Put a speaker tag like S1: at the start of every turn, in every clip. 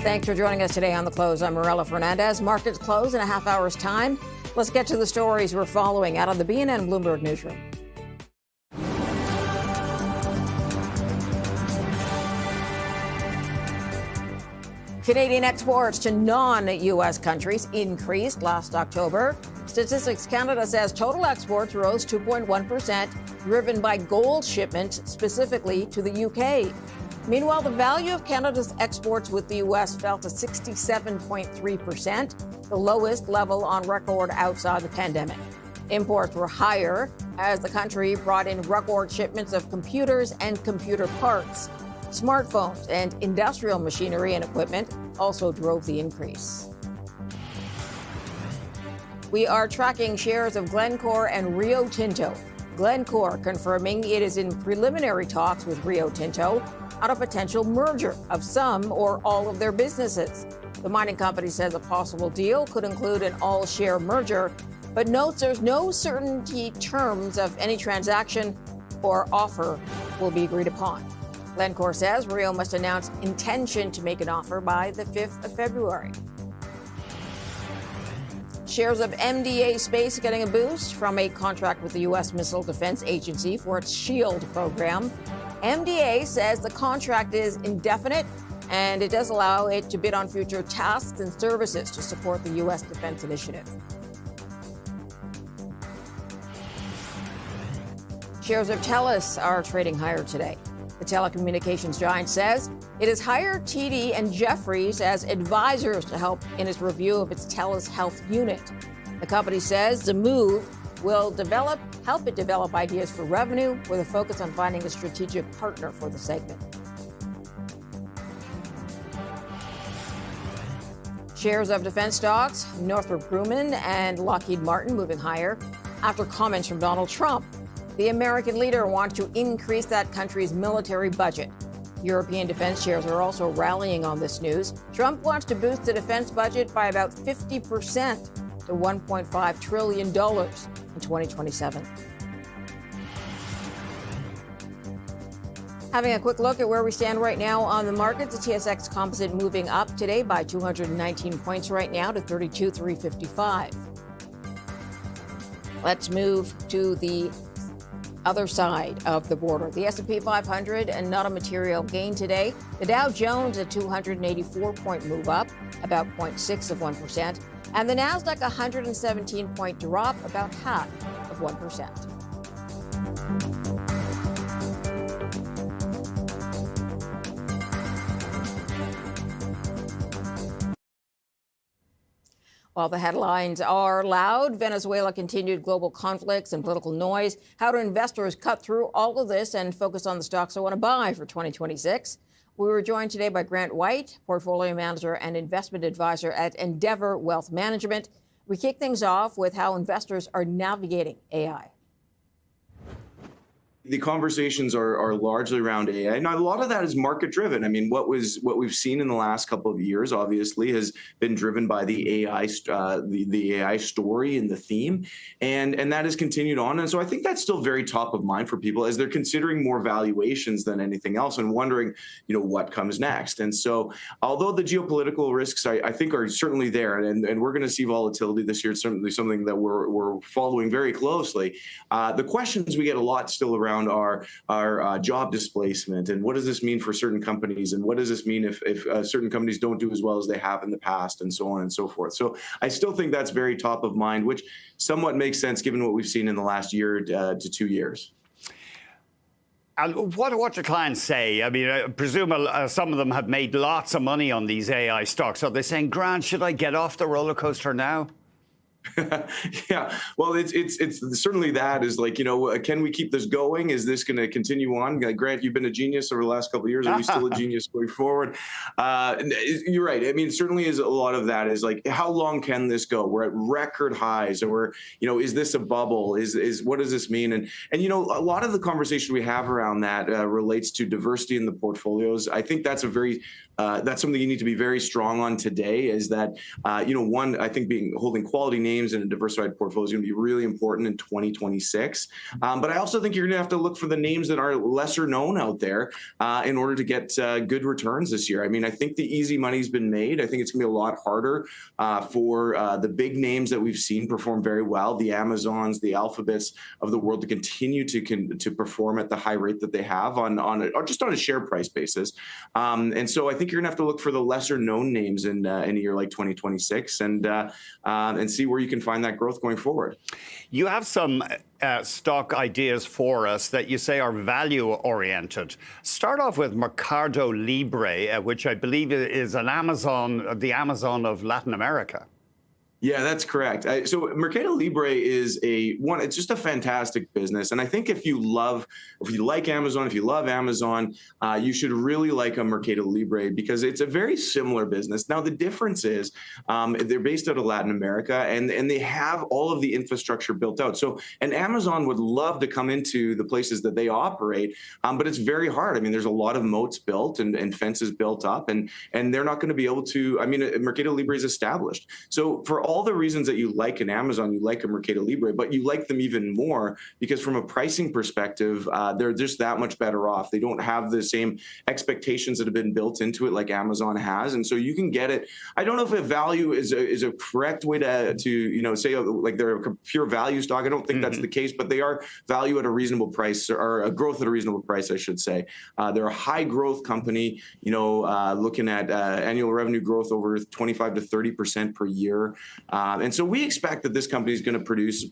S1: Thanks for joining us today on The Close. I'm Morella Fernandez. Markets close in a half hour's time. Let's get to the stories we're following out of the BNN Bloomberg newsroom. Canadian exports to non-U.S. countries increased last October. Statistics Canada says total exports rose 2.1%, driven by gold shipments specifically to the U.K. Meanwhile, the value of Canada's exports with the U.S. fell to 67.3%, the lowest level on record outside the pandemic. Imports were higher as the country brought in record shipments of computers and computer parts. Smartphones and industrial machinery and equipment also drove the increase. We are tracking shares of Glencore and Rio Tinto. Glencore confirming it is in preliminary talks with Rio Tinto on a potential merger of some or all of their businesses. The mining company says a possible deal could include an all-share merger, but notes there's no certainty terms of any transaction or offer will be agreed upon. Glencore says Rio must announce intention to make an offer by the 5th of February. Shares of MDA Space getting a boost from a contract with the U.S. Missile Defense Agency for its SHIELD program. MDA says the contract is indefinite and it does allow it to bid on future tasks and services to support the U.S. defense initiative. Shares of TELUS are trading higher today. The telecommunications giant says it has hired TD and Jefferies as advisors to help in its review of its TELUS Health unit. The company says the move will help it develop ideas for revenue with a focus on finding a strategic partner for the segment. Shares of defense stocks, Northrop Grumman and Lockheed Martin moving higher after comments from Donald Trump. The American leader wants to increase that country's military budget. European defense shares are also rallying on this news. Trump wants to boost the defense budget by about 50% to $1.5 trillion in 2027. Having a quick look at where we stand right now on the markets, the TSX Composite moving up today by 219 points right now to 32,355. Let's move to the other side of the border. The S&P 500 and not a material gain today. The Dow Jones a 284-point move up, about 0.6 of 1%, and the Nasdaq 117-point drop, about half of 1%. While the headlines are loud, Venezuela continued global conflicts and political noise. How do investors cut through all of this and focus on the stocks they want to buy for 2026? We were joined today by Grant White, portfolio manager and investment advisor at Endeavor Wealth Management. We kick things off with how investors are navigating AI.
S2: The conversations are largely around AI, and a lot of that is market driven. I mean, what we've seen in the last couple of years, obviously, has been driven by the AI, the AI story and the theme, and that has continued on. And so I think that's still very top of mind for people as they're considering more valuations than anything else and wondering, what comes next. And so, although the geopolitical risks I think are certainly there, and we're going to see volatility this year, it's certainly something that we're following very closely. The questions we get a lot still around our job displacement, and what does this mean for certain companies, and what does this mean if certain companies don't do as well as they have in the past, and so on and so forth. So I still think that's very top of mind, which somewhat makes sense given what we've seen in the last year to 2 years.
S3: And what do clients say? I mean, I presume some of them have made lots of money on these AI stocks. Are they saying, Grant, should I get off the roller coaster now?
S2: Yeah, well, it's certainly that is like, can we keep this going? Is this going to continue on? Grant, you've been a genius over the last couple of years. Are we still a genius going forward? You're right. I mean, certainly is a lot of that is like, how long can this go? We're at record highs, or is this a bubble? Is what does this mean? And a lot of the conversation we have around that relates to diversity in the portfolios. I think that's that's something you need to be very strong on today. Is that one, I think holding quality names in a diversified portfolio is going to be really important in 2026. But I also think you're going to have to look for the names that are lesser known out there in order to get good returns this year. I mean, I think the easy money's been made. I think it's going to be a lot harder for the big names that we've seen perform very well, the Amazons, the Alphabets of the world, to continue to perform at the high rate that they have or just on a share price basis. And so I think you're going to have to look for the lesser known names in a year like 2026 and see where you can find that growth going forward.
S3: You have some stock ideas for us that you say are value oriented. Start off with Mercado Libre, which I believe is an Amazon, the Amazon of Latin America.
S2: Yeah, that's correct. So Mercado Libre is it's just a fantastic business. And I think if you like Amazon, if you love Amazon, you should really like a Mercado Libre because it's a very similar business. Now, the difference is they're based out of Latin America and they have all of the infrastructure built out. So, and Amazon would love to come into the places that they operate, but it's very hard. I mean, there's a lot of moats built and fences built up, and they're not going to be able to, I mean, Mercado Libre is established. So for all the reasons that you like an Amazon, you like a Mercado Libre, but you like them even more because from a pricing perspective, they're just that much better off. They don't have the same expectations that have been built into it like Amazon has. And so you can get it. I don't know if a value is a correct way to say like they're a pure value stock. I don't think that's the case, but they are value at a reasonable price, or a growth at a reasonable price, I should say. They're a high growth company, looking at annual revenue growth over 25 to 30% per year. And so we expect that this company is going to produce,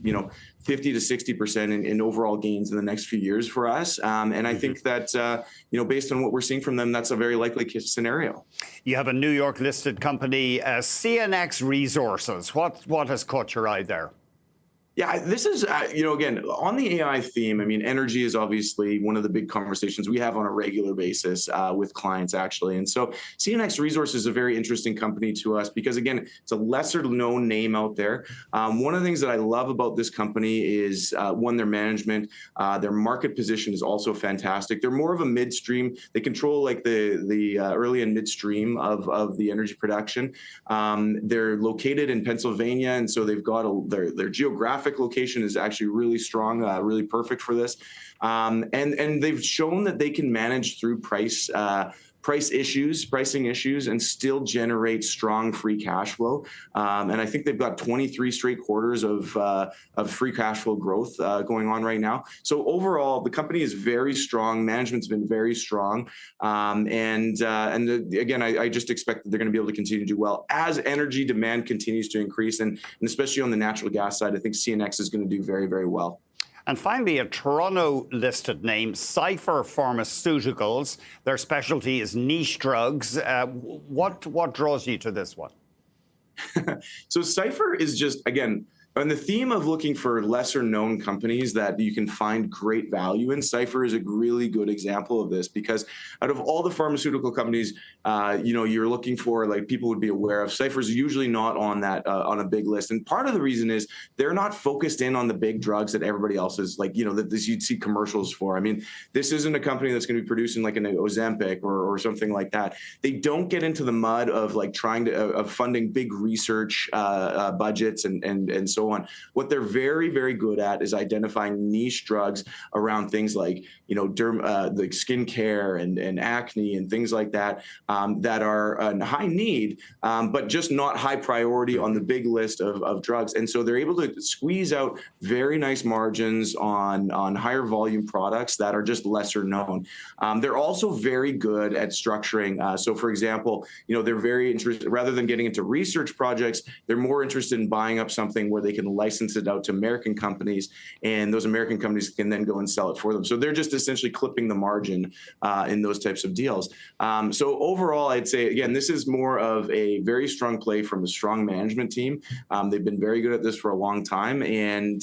S2: 50 to 60% in overall gains in the next few years for us. And I think that, based on what we're seeing from them, that's a very likely scenario. You have a New York listed company, CNX Resources. What has caught your eye there? Yeah, this is, again, on the AI theme, I mean, energy is obviously one of the big conversations we have on a regular basis with clients, actually. And so CNX Resources is a very interesting company to us because, again, it's a lesser known name out there. One of the things that I love about this company is, one, their management. Their market position is also fantastic. They're more of a midstream. They control like the early and midstream of the energy production. They're located in Pennsylvania, and so they've got their geographic location is actually really strong, really perfect for this. And they've shown that they can manage through pricing issues, and still generate strong free cash flow. And I think they've got 23 straight quarters of free cash flow growth going on right now. So overall, the company is very strong. Management's been very strong. Again, I just expect that they're going to be able to continue to do well as energy demand continues to increase. And especially on the natural gas side, I think CNX is going to do very, very well. And finally, a Toronto-listed name, Cipher Pharmaceuticals. Their specialty is niche drugs. What draws you to this one? So Cipher is just, again, on the theme of looking for lesser-known companies that you can find great value in, Cipher is a really good example of this because out of all the pharmaceutical companies, you're looking for, like, people would be aware of, Cipher's usually not on that on a big list. And part of the reason is they're not focused in on the big drugs that everybody else is, like, that you'd see commercials for. I mean, this isn't a company that's going to be producing like an Ozempic or something like that. They don't get into the mud of like of funding big research budgets and so on. What they're very, very good at is identifying niche drugs around things like, like skincare and acne and things like that, that are a high need, but just not high priority on the big list of drugs. And so they're able to squeeze out very nice margins on higher volume products that are just lesser known. They're also very good at structuring. So for example, they're very interested, rather than getting into research projects, they're more interested in buying up something where they can license it out to American companies, and those American companies can then go and sell it for them. So they're just essentially clipping the margin in those types of deals. So overall, I'd say, again, this is more of a very strong play from a strong management team. They've been very good at this for a long time. And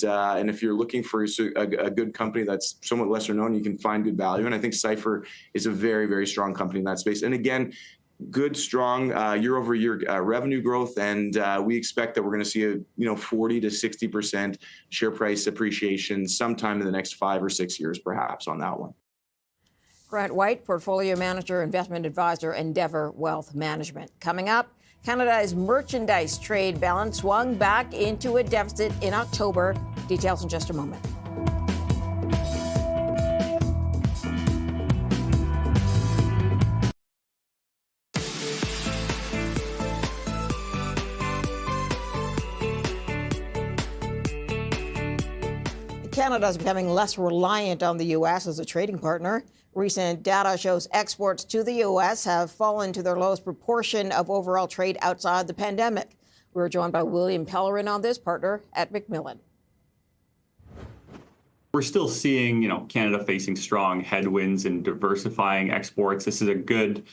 S2: if you're looking for a good company that's somewhat lesser known, you can find good value. And I think Cipher is a very, very strong company in that space. And again, good, strong year-over-year revenue growth, and we expect that we're going to see a 40 to 60% share price appreciation sometime in the next 5 or 6 years, perhaps, on that one.
S1: Grant White, portfolio manager, investment advisor, Endeavor Wealth Management. Coming up, Canada's merchandise trade balance swung back into a deficit in October. Details in just a moment. Canada is becoming less reliant on the U.S. as a trading partner. Recent data shows exports to the U.S. have fallen to their lowest proportion of overall trade outside the pandemic. We're joined by William Pellerin on this, partner at Macmillan.
S4: We're still seeing, Canada facing strong headwinds and diversifying exports. This is a good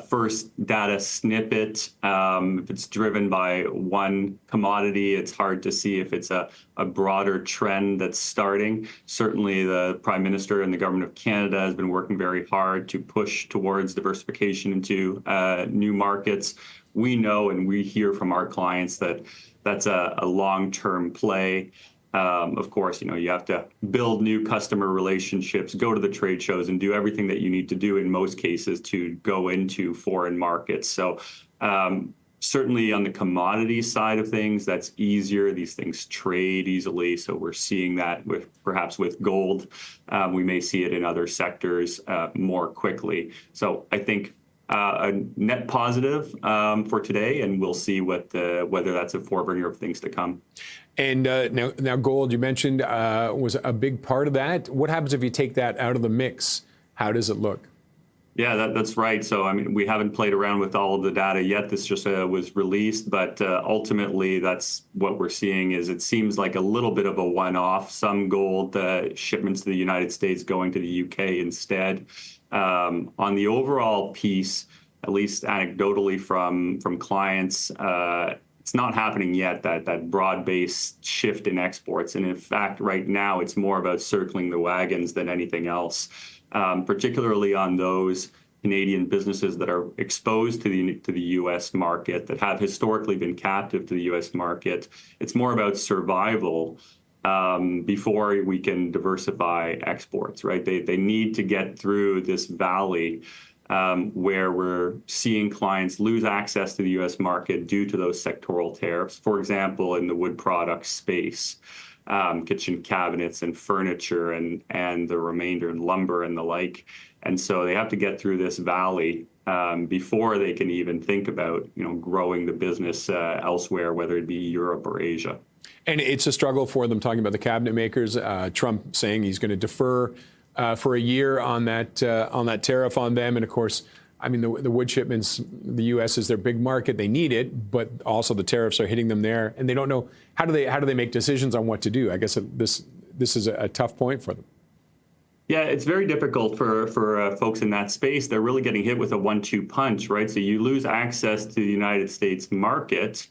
S4: first data snippet. If it's driven by one commodity, it's hard to see if it's a broader trend that's starting. Certainly, the Prime Minister and the Government of Canada has been working very hard to push towards diversification into new markets. We know and we hear from our clients that that's a long-term play. Of course, you have to build new customer relationships, go to the trade shows, and do everything that you need to do in most cases to go into foreign markets. So certainly on the commodity side of things, that's easier. These things trade easily. So we're seeing that perhaps with gold. We may see it in other sectors more quickly. So I think a net positive for today, and we'll see whether that's a forebringer of things to come.
S5: And now gold, you mentioned, was a big part of that. What happens if you take that out of the mix? How does it look?
S4: Yeah, that's right. So, we haven't played around with all of the data yet. This just was released, but ultimately, that's what we're seeing is it seems like a little bit of a one-off. Some gold shipments to the United States going to the UK instead. On the overall piece, at least anecdotally from clients, it's not happening yet, that broad-based shift in exports. And in fact, right now, it's more about circling the wagons than anything else, particularly on those Canadian businesses that are exposed to the U.S. market, that have historically been captive to the U.S. market. It's more about survival before we can diversify exports, right? They need to get through this valley where we're seeing clients lose access to the U.S. market due to those sectoral tariffs. For example, in the wood products space, kitchen cabinets and furniture and the remainder in lumber and the like. And so they have to get through this valley before they can even think about, growing the business elsewhere, whether it be Europe or Asia.
S5: And it's a struggle for them, talking about the cabinet makers. Trump saying he's going to defer for a year on that tariff on them. And of course, the wood shipments, the U.S. is their big market. They need it, but also the tariffs are hitting them there, and they don't know how do they make decisions on what to do. I guess this is a tough point for them.
S4: Yeah, it's very difficult for folks in that space. They're really getting hit with a 1-2 punch, right? So you lose access to the United States market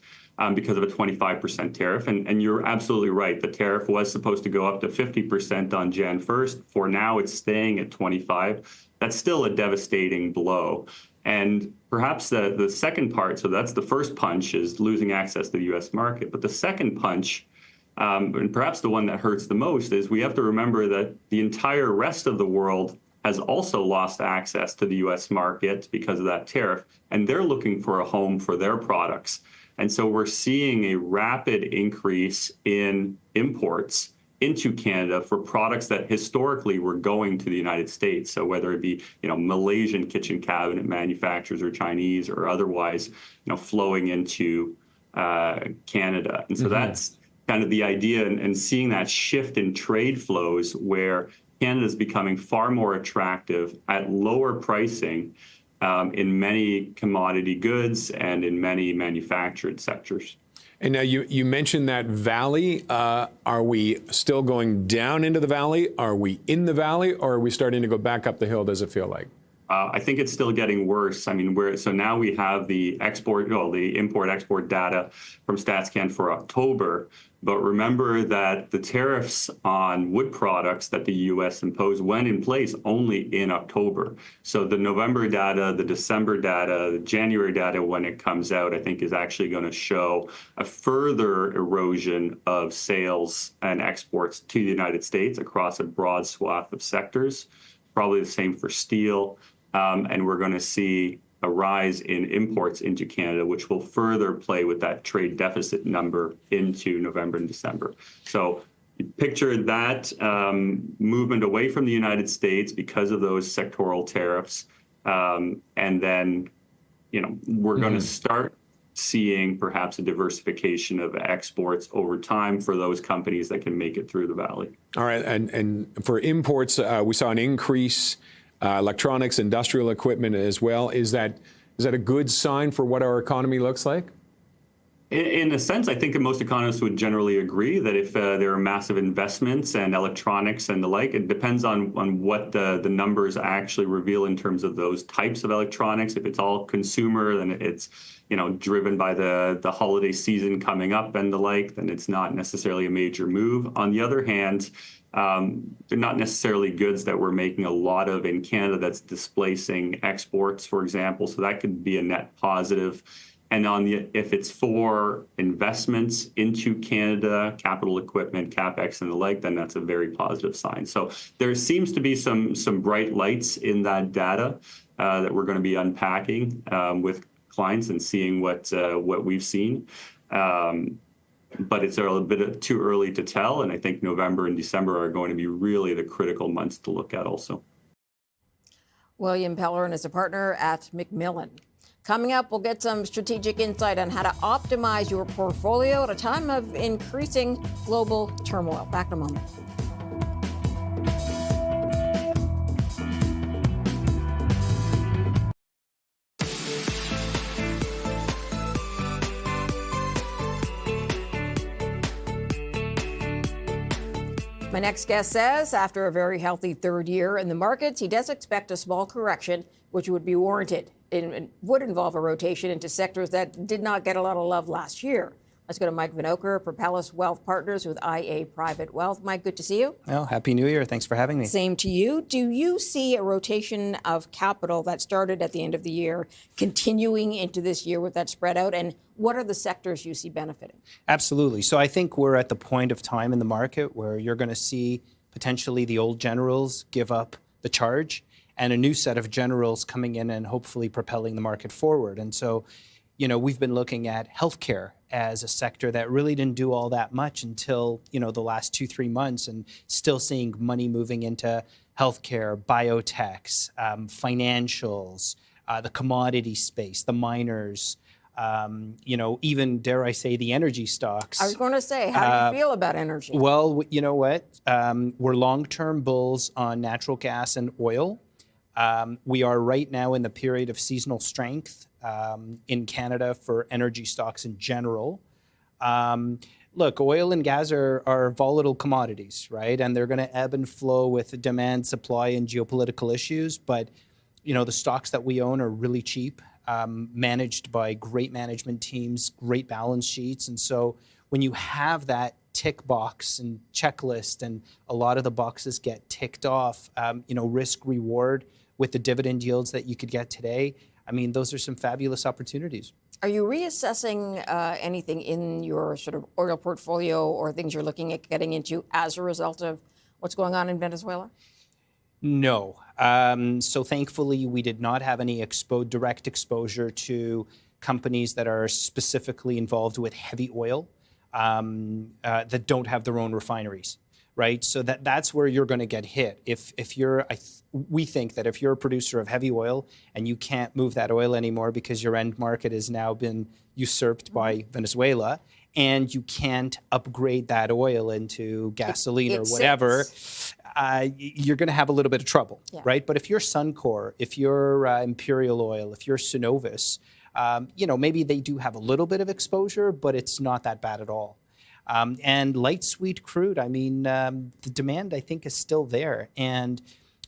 S4: because of a 25% tariff. And you're absolutely right. The tariff was supposed to go up to 50% on Jan 1st. For now, it's staying at 25. That's still a devastating blow. And perhaps the second part, so that's the first punch, is losing access to the U.S. market. But the second punch, and perhaps the one that hurts the most, is we have to remember that the entire rest of the world has also lost access to the U.S. market because of that tariff. And they're looking for a home for their products. And so we're seeing a rapid increase in imports into Canada for products that historically were going to the United States. So whether it be, Malaysian kitchen cabinet manufacturers or Chinese or otherwise, flowing into Canada. And so that's kind of the idea, and seeing that shift in trade flows where Canada is becoming far more attractive at lower pricing in many commodity goods and in many manufactured sectors.
S5: And now you mentioned that valley. Are we still going down into the valley? Are we in the valley, or are we starting to go back up the hill? Does it feel like?
S4: I think it's still getting worse. So now we have the import-export data from StatsCan for October. But remember that the tariffs on wood products that the U.S. imposed went in place only in October. So the November data, the December data, the January data, when it comes out, I think is actually going to show a further erosion of sales and exports to the United States across a broad swath of sectors. Probably the same for steel. And we're going to see a rise in imports into Canada, which will further play with that trade deficit number into November and December. So picture that movement away from the United States because of those sectoral tariffs. And then, we're going to start seeing perhaps a diversification of exports over time for those companies that can make it through the valley.
S5: All right. And for imports, we saw an increase, electronics, industrial equipment as well. Is that a good sign for what our economy looks like?
S4: In a sense, I think that most economists would generally agree that if there are massive investments and electronics and the like, it depends on what the numbers actually reveal in terms of those types of electronics. If it's all consumer, then it's driven by the holiday season coming up and the like, then it's not necessarily a major move. On the other hand, they're not necessarily goods that we're making a lot of in Canada that's displacing exports, for example. So that could be a net positive. And if it's for investments into Canada, capital equipment, CapEx and the like, then that's a very positive sign. So there seems to be some bright lights in that data that we're going to be unpacking with clients and seeing what we've seen. But it's a little bit too early to tell. And I think November and December are going to be really the critical months to look at also.
S1: William Pellerin is a partner at McMillan. Coming up, we'll get some strategic insight on how to optimize your portfolio at a time of increasing global turmoil. Back in a moment. My next guest says after a very healthy third year in the markets, he does expect a small correction, which would be warranted. It would involve a rotation into sectors that did not get a lot of love last year. Let's go to Mike Vinokur, Propellus Wealth Partners with IA Private Wealth. Mike, good to see you.
S6: Oh, Happy New Year. Thanks for having me.
S1: Same to you. Do you see a rotation of capital that started at the end of the year continuing into this year with that spread out? And what are the sectors you see benefiting?
S6: Absolutely. So I think we're at the point of time in the market where you're going to see potentially the old generals give up the charge and a new set of generals coming in and hopefully propelling the market forward. And so, we've been looking at healthcare as a sector that really didn't do all that much until, the last 2-3 months, and still seeing money moving into healthcare, biotechs, financials, the commodity space, the miners, even, dare I say, the energy stocks.
S1: I was going to say, how do you feel about energy?
S6: Well, you know what? We're long-term bulls on natural gas and oil. We are right now in the period of seasonal strength in Canada for energy stocks in general. Look, oil and gas are volatile commodities, right? And they're going to ebb and flow with demand, supply, and geopolitical issues. But, the stocks that we own are really cheap, managed by great management teams, great balance sheets. And so when you have that tick box and checklist and a lot of the boxes get ticked off, risk reward with the dividend yields that you could get today, those are some fabulous opportunities.
S1: Are you reassessing anything in your sort of oil portfolio or things you're looking at getting into as a result of what's going on in Venezuela?
S6: No. So thankfully, we did not have any direct exposure to companies that are specifically involved with heavy oil that don't have their own refineries. Right, so that's where you're going to get hit. We think that if you're a producer of heavy oil and you can't move that oil anymore because your end market has now been usurped by Venezuela, and you can't upgrade that oil into gasoline or whatever, you're going to have a little bit of trouble, right? But if you're Suncor, if you're Imperial Oil, if you're Cenovus, maybe they do have a little bit of exposure, but it's not that bad at all. And light sweet crude, the demand, I think, is still there. And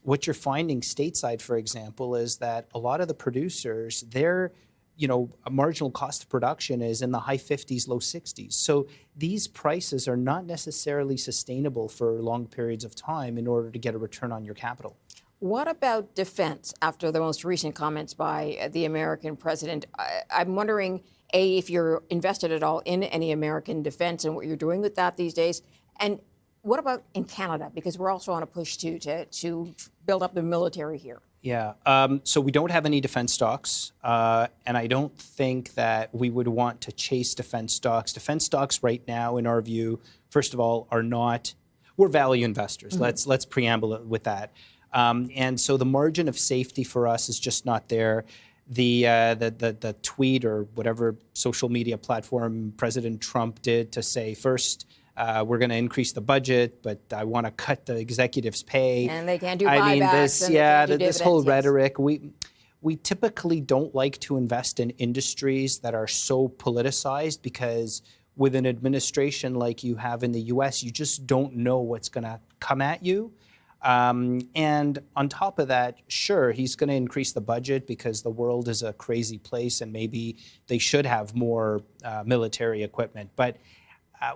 S6: what you're finding stateside, for example, is that a lot of the producers, their a marginal cost of production is in the high 50s, low 60s. So these prices are not necessarily sustainable for long periods of time in order to get a return on your capital.
S1: What about defense after the most recent comments by the American president? I'm wondering, A, if you're invested at all in any American defense and what you're doing with that these days. And what about in Canada? Because we're also on a push to build up the military here.
S6: Yeah. So we don't have any defense stocks, and I don't think that we would want to chase defense stocks. Defense stocks right now, in our view, first of all, are not. We're value investors. Let's preamble it with that. And so the margin of safety for us is just not there. The tweet or whatever social media platform President Trump did to say, first, we're going to increase the budget, but I want to cut the executives' pay.
S1: And they can't do
S6: I mean,
S1: buybacks.
S6: this whole rhetoric. We typically don't like to invest in industries that are so politicized because with an administration like you have in the U.S., you just don't know what's going to come at you. And on top of that, sure, he's going to increase the budget because the world is a crazy place and maybe they should have more military equipment. But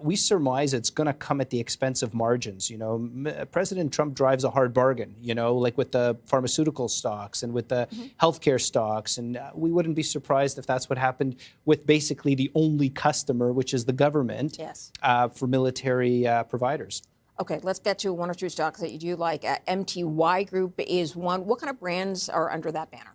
S6: we surmise it's going to come at the expense of margins. President Trump drives a hard bargain, like with the pharmaceutical stocks and with the healthcare stocks. And we wouldn't be surprised if that's what happened with basically the only customer, which is the government, for military providers.
S1: Okay, let's get to one or two stocks that you do like. MTY Group is one. What kind of brands are under that banner?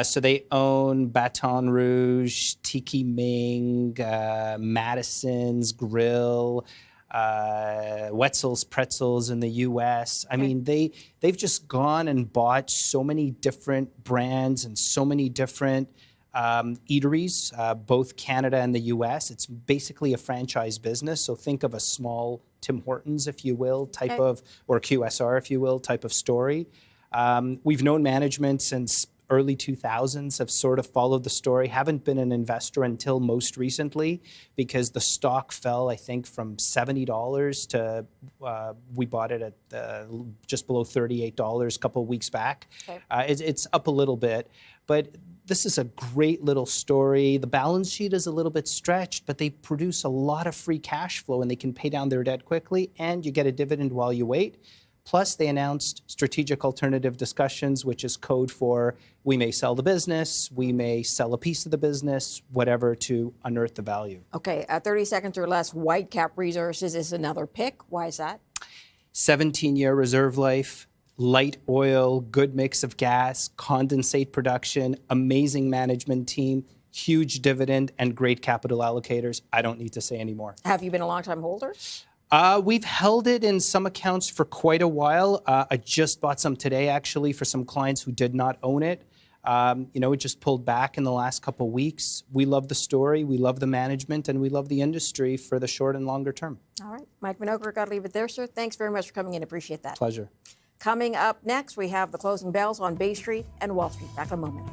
S6: So they own Baton Rouge, Tiki Ming, Madison's Grill, Wetzel's Pretzels in the U.S. I mean, they've just gone and bought so many different brands and so many different eateries, both Canada and the U.S. It's basically a franchise business. So think of a small Tim Hortons, if you will, type of, or QSR, if you will, type of story. We've known management since early 2000s, have sort of followed the story, haven't been an investor until most recently because the stock fell, I think, from $70 to, we bought it at just below $38 a couple of weeks back. Okay. It's up a little bit, but this is a great little story. The balance sheet is a little bit stretched, but they produce a lot of free cash flow and they can pay down their debt quickly and you get a dividend while you wait. Plus, they announced strategic alternative discussions, which is code for we may sell the business, we may sell a piece of the business, whatever, to unearth the value.
S1: Okay, 30 seconds or less, Whitecap Resources is another pick. Why is that?
S6: 17-year reserve life, light oil, good mix of gas, condensate production, amazing management team, huge dividend, and great capital allocators. I don't need to say any more. Have you been a long-time holder? We've held it in some accounts for quite a while. I just bought some today, actually, for some clients who did not own it. It just pulled back in the last couple of weeks. We love the story, we love the management, and we love the industry for the short and longer term. All right. Mike Minogue, got to leave it there, sir. Thanks very much for coming in. Appreciate that. Pleasure. Coming up next, we have the closing bells on Bay Street and Wall Street. Back in a moment.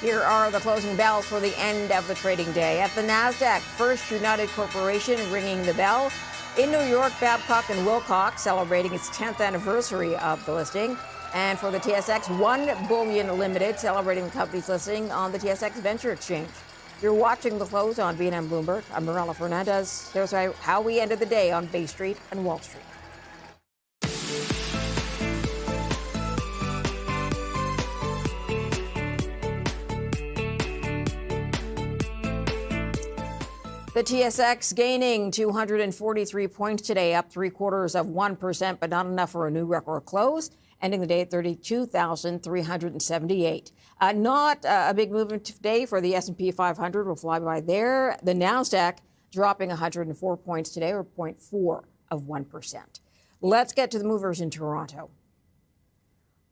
S6: Here are the closing bells for the end of the trading day. At the NASDAQ, First United Corporation ringing the bell. In New York, Babcock & Wilcox celebrating its 10th anniversary of the listing. And for the TSX, 1 Bullion Limited celebrating the company's listing on the TSX Venture Exchange. You're watching the close on BNN Bloomberg. I'm Marella Fernandez. Here's how we ended the day on Bay Street and Wall Street. The TSX gaining 243 points today, up 0.75%, but not enough for a new record close, ending the day at 32,378. Not a big movement today for the S&P 500. We'll fly by there. The NASDAQ dropping 104 points today, or 0.4%. Let's get to the movers in Toronto.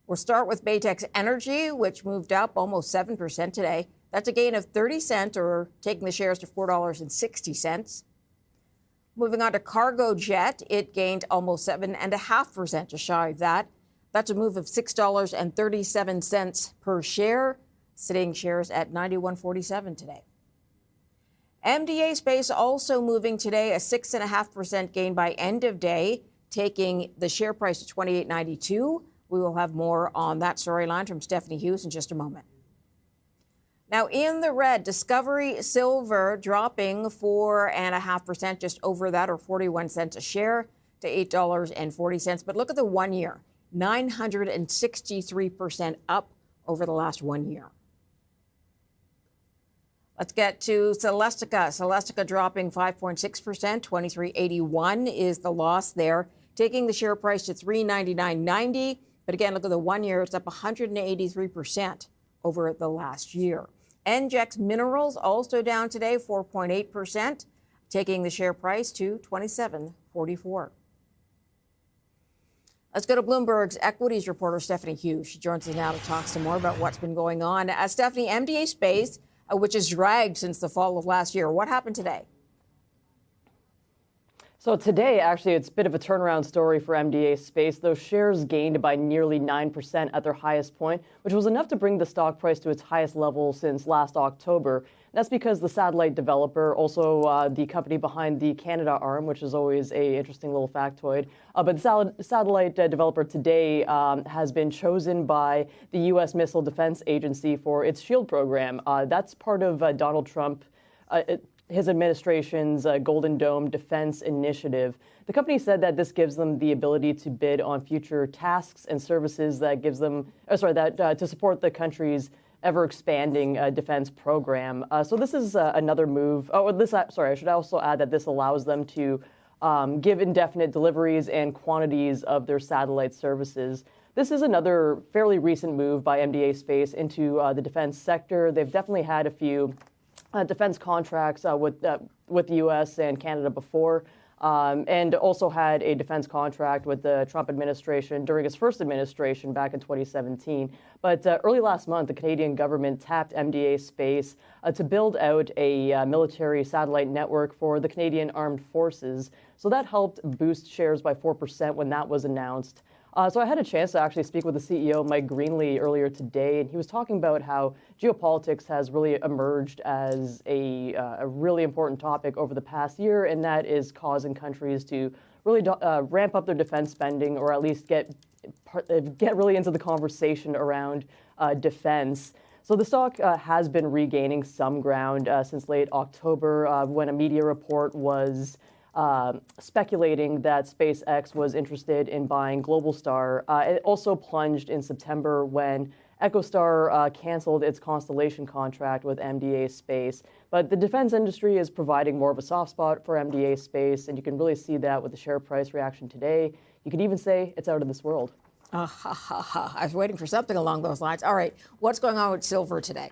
S6: We'll start with Baytex Energy, which moved up almost 7% today. That's a gain of 30 cents, or taking the shares to $4.60. Moving on to Cargojet, it gained almost 7.5%, just shy of that. That's a move of $6.37 per share, sitting shares at $91.47 today. MDA Space also moving today, a 6.5% gain by end of day, taking the share price to $28.92. We will have more on that storyline from Stephanie Hughes in just a moment. Now, in the red, Discovery Silver dropping 4.5%, just over that, or 41 cents a share to $8.40. But look at the 1 year.
S1: 963% up over the last 1 year. Let's get to Celestica. Celestica dropping 5.6%, 23.81 is the loss there, taking the share price to $399.90. But again, look at the 1 year, it's up 183% over the last year. NGEx Minerals also down today, 4.8%, taking the share price to $27.44. Let's go to Bloomberg's equities reporter, Stephanie Hughes. She joins us now to talk some more about what's been going on. Stephanie, MDA Space, which has dragged since the fall of last year. What happened today?
S7: So today, actually, it's a bit of a turnaround story for MDA Space. Those shares gained by nearly 9% at their highest point, which was enough to bring the stock price to its highest level since last October. That's because the satellite developer, also the company behind the Canada arm, which is always a interesting little factoid, but the satellite developer today has been chosen by the U.S. Missile Defense Agency for its SHIELD program. That's part of Donald Trump. His administration's Golden Dome defense initiative. The company said that this gives them the ability to bid on future tasks and services that gives them, to support the country's ever-expanding defense program. So this is another move. I should also add that this allows them to give indefinite deliveries and quantities of their satellite services. This is another fairly recent move by MDA Space into the defense sector. They've definitely had a few defense contracts with the U.S. and Canada before, and also had a defense contract with the Trump administration during his first administration back in 2017. But early last month, the Canadian government tapped MDA Space to build out a military satellite network for the Canadian Armed Forces. So that helped boost shares by 4% when that was announced. So I had a chance to actually speak with the CEO, Mike Greenlee, earlier today, and he was talking about how geopolitics has really emerged as a really important topic over the past year, and that is causing countries to really ramp up their defense spending, or at least get really into the conversation around defense. So the stock has been regaining some ground since late October when a media report was speculating that SpaceX was interested in buying Globalstar. It also plunged in September when EchoStar canceled its constellation contract with MDA Space. But the defense industry is providing more of a soft spot for MDA Space, and you can really see that with the share price reaction today. You could even say it's out of this world.
S1: I was waiting for something along those lines. All right, what's going on with silver today?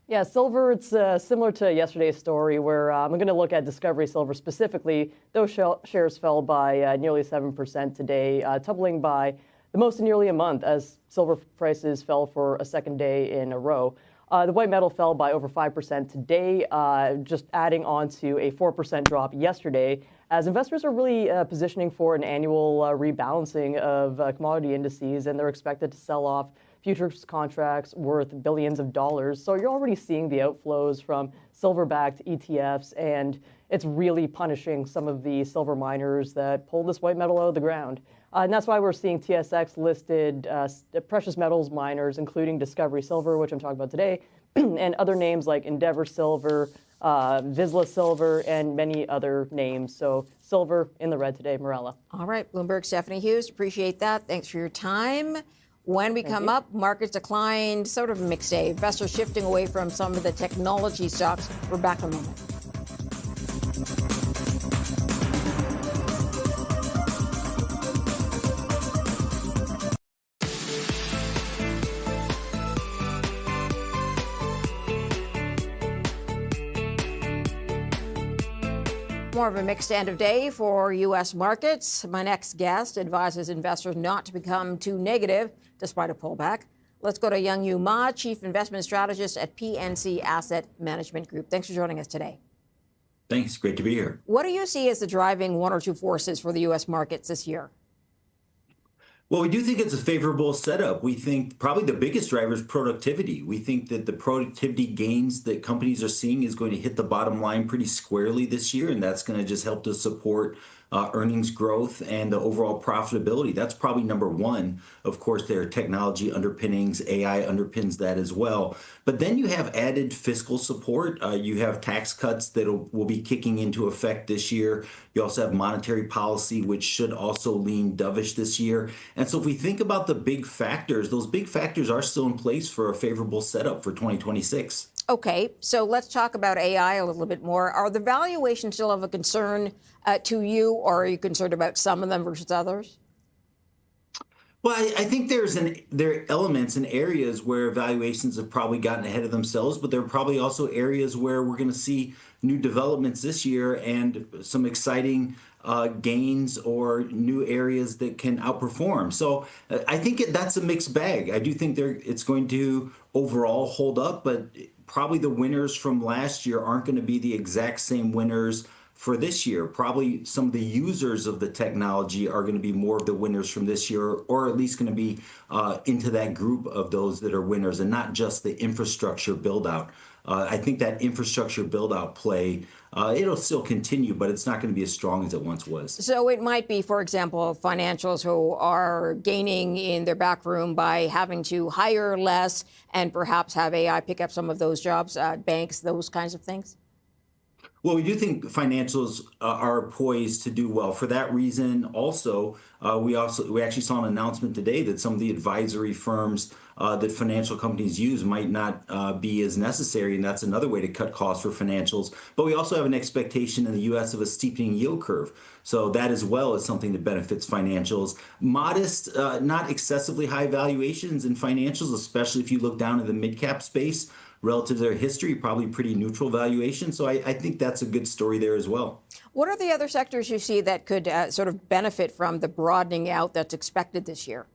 S7: Yeah, silver, it's similar to yesterday's story where I'm going to look at Discovery Silver specifically. Those shares fell by nearly 7% today, tumbling by the most in nearly a month as silver prices fell for a second day in a row. The white metal fell by over 5% today, just adding on to a 4% drop yesterday, as investors are really positioning for an annual rebalancing of commodity indices, and they're expected to sell off futures contracts worth billions of dollars. So you're already seeing the outflows from silver-backed ETFs, and it's really punishing some of the silver miners that pull this white metal out of the ground. And that's why we're seeing TSX-listed precious metals miners, including Discovery Silver, which I'm talking about today, and other names like Endeavor Silver, Vizsla Silver, and many other names. So silver in the red today, Morella.
S1: All right, Bloomberg, Stephanie Hughes, appreciate that. Thanks for your time. When we come up, markets declined, sort of a mixed day. Investors shifting away from some of the technology stocks. We're back in a moment. More of a mixed end of day for U.S. markets. My next guest advises investors not to become too negative despite a pullback. Let's go to Youngyu Ma, Chief Investment Strategist at PNC Asset Management Group. Thanks for joining us today.
S8: Thanks. Great to be here.
S1: What do you see as the driving one or two forces for the U.S. markets this year?
S8: Well, we do think it's a favorable setup. We think probably the biggest driver is productivity. We think that the productivity gains that companies are seeing is going to hit the bottom line pretty squarely this year, and that's going to just help to support earnings growth and the overall profitability. That's probably number one. Of course, there are technology underpinnings, AI underpins that as well. But then you have added fiscal support. You have tax cuts that will be kicking into effect this year. You also have monetary policy, which should also lean dovish this year. And so if we think about the big factors, those big factors are still in place for a favorable setup for 2026.
S1: Okay, so let's talk about AI a little bit more. Are the valuations still of a concern to you, or are you concerned about some of them versus others?
S8: Well, I think there are elements and areas where valuations have probably gotten ahead of themselves, but there are probably also areas where we're going to see new developments this year and some exciting gains or new areas that can outperform. So I think that's a mixed bag. I do think it's going to overall hold up, but probably the winners from last year aren't going to be the exact same winners for this year. Probably some of the users of the technology are going to be more of the winners from this year, or at least going to be into that group of those that are winners, and not just the infrastructure build out. I think that infrastructure build out play, it'll still continue, but it's not going to be as strong as it once was.
S1: So it might be, for example, financials who are gaining in their back room by having to hire less and perhaps have AI pick up some of those jobs, banks, those kinds of things?
S8: Well, we do think financials are poised to do well. For that reason, also, we actually saw an announcement today that some of the advisory firms that financial companies use might not be as necessary, and that's another way to cut costs for financials. But we also have an expectation in the U.S. of a steepening yield curve. So that as well is something that benefits financials. Modest, not excessively high valuations in financials, especially if you look down at the mid-cap space. Relative to their history, probably pretty neutral valuation. So I think that's a good story there as well.
S1: What are the other sectors you see that could sort of benefit from the broadening out that's expected this year?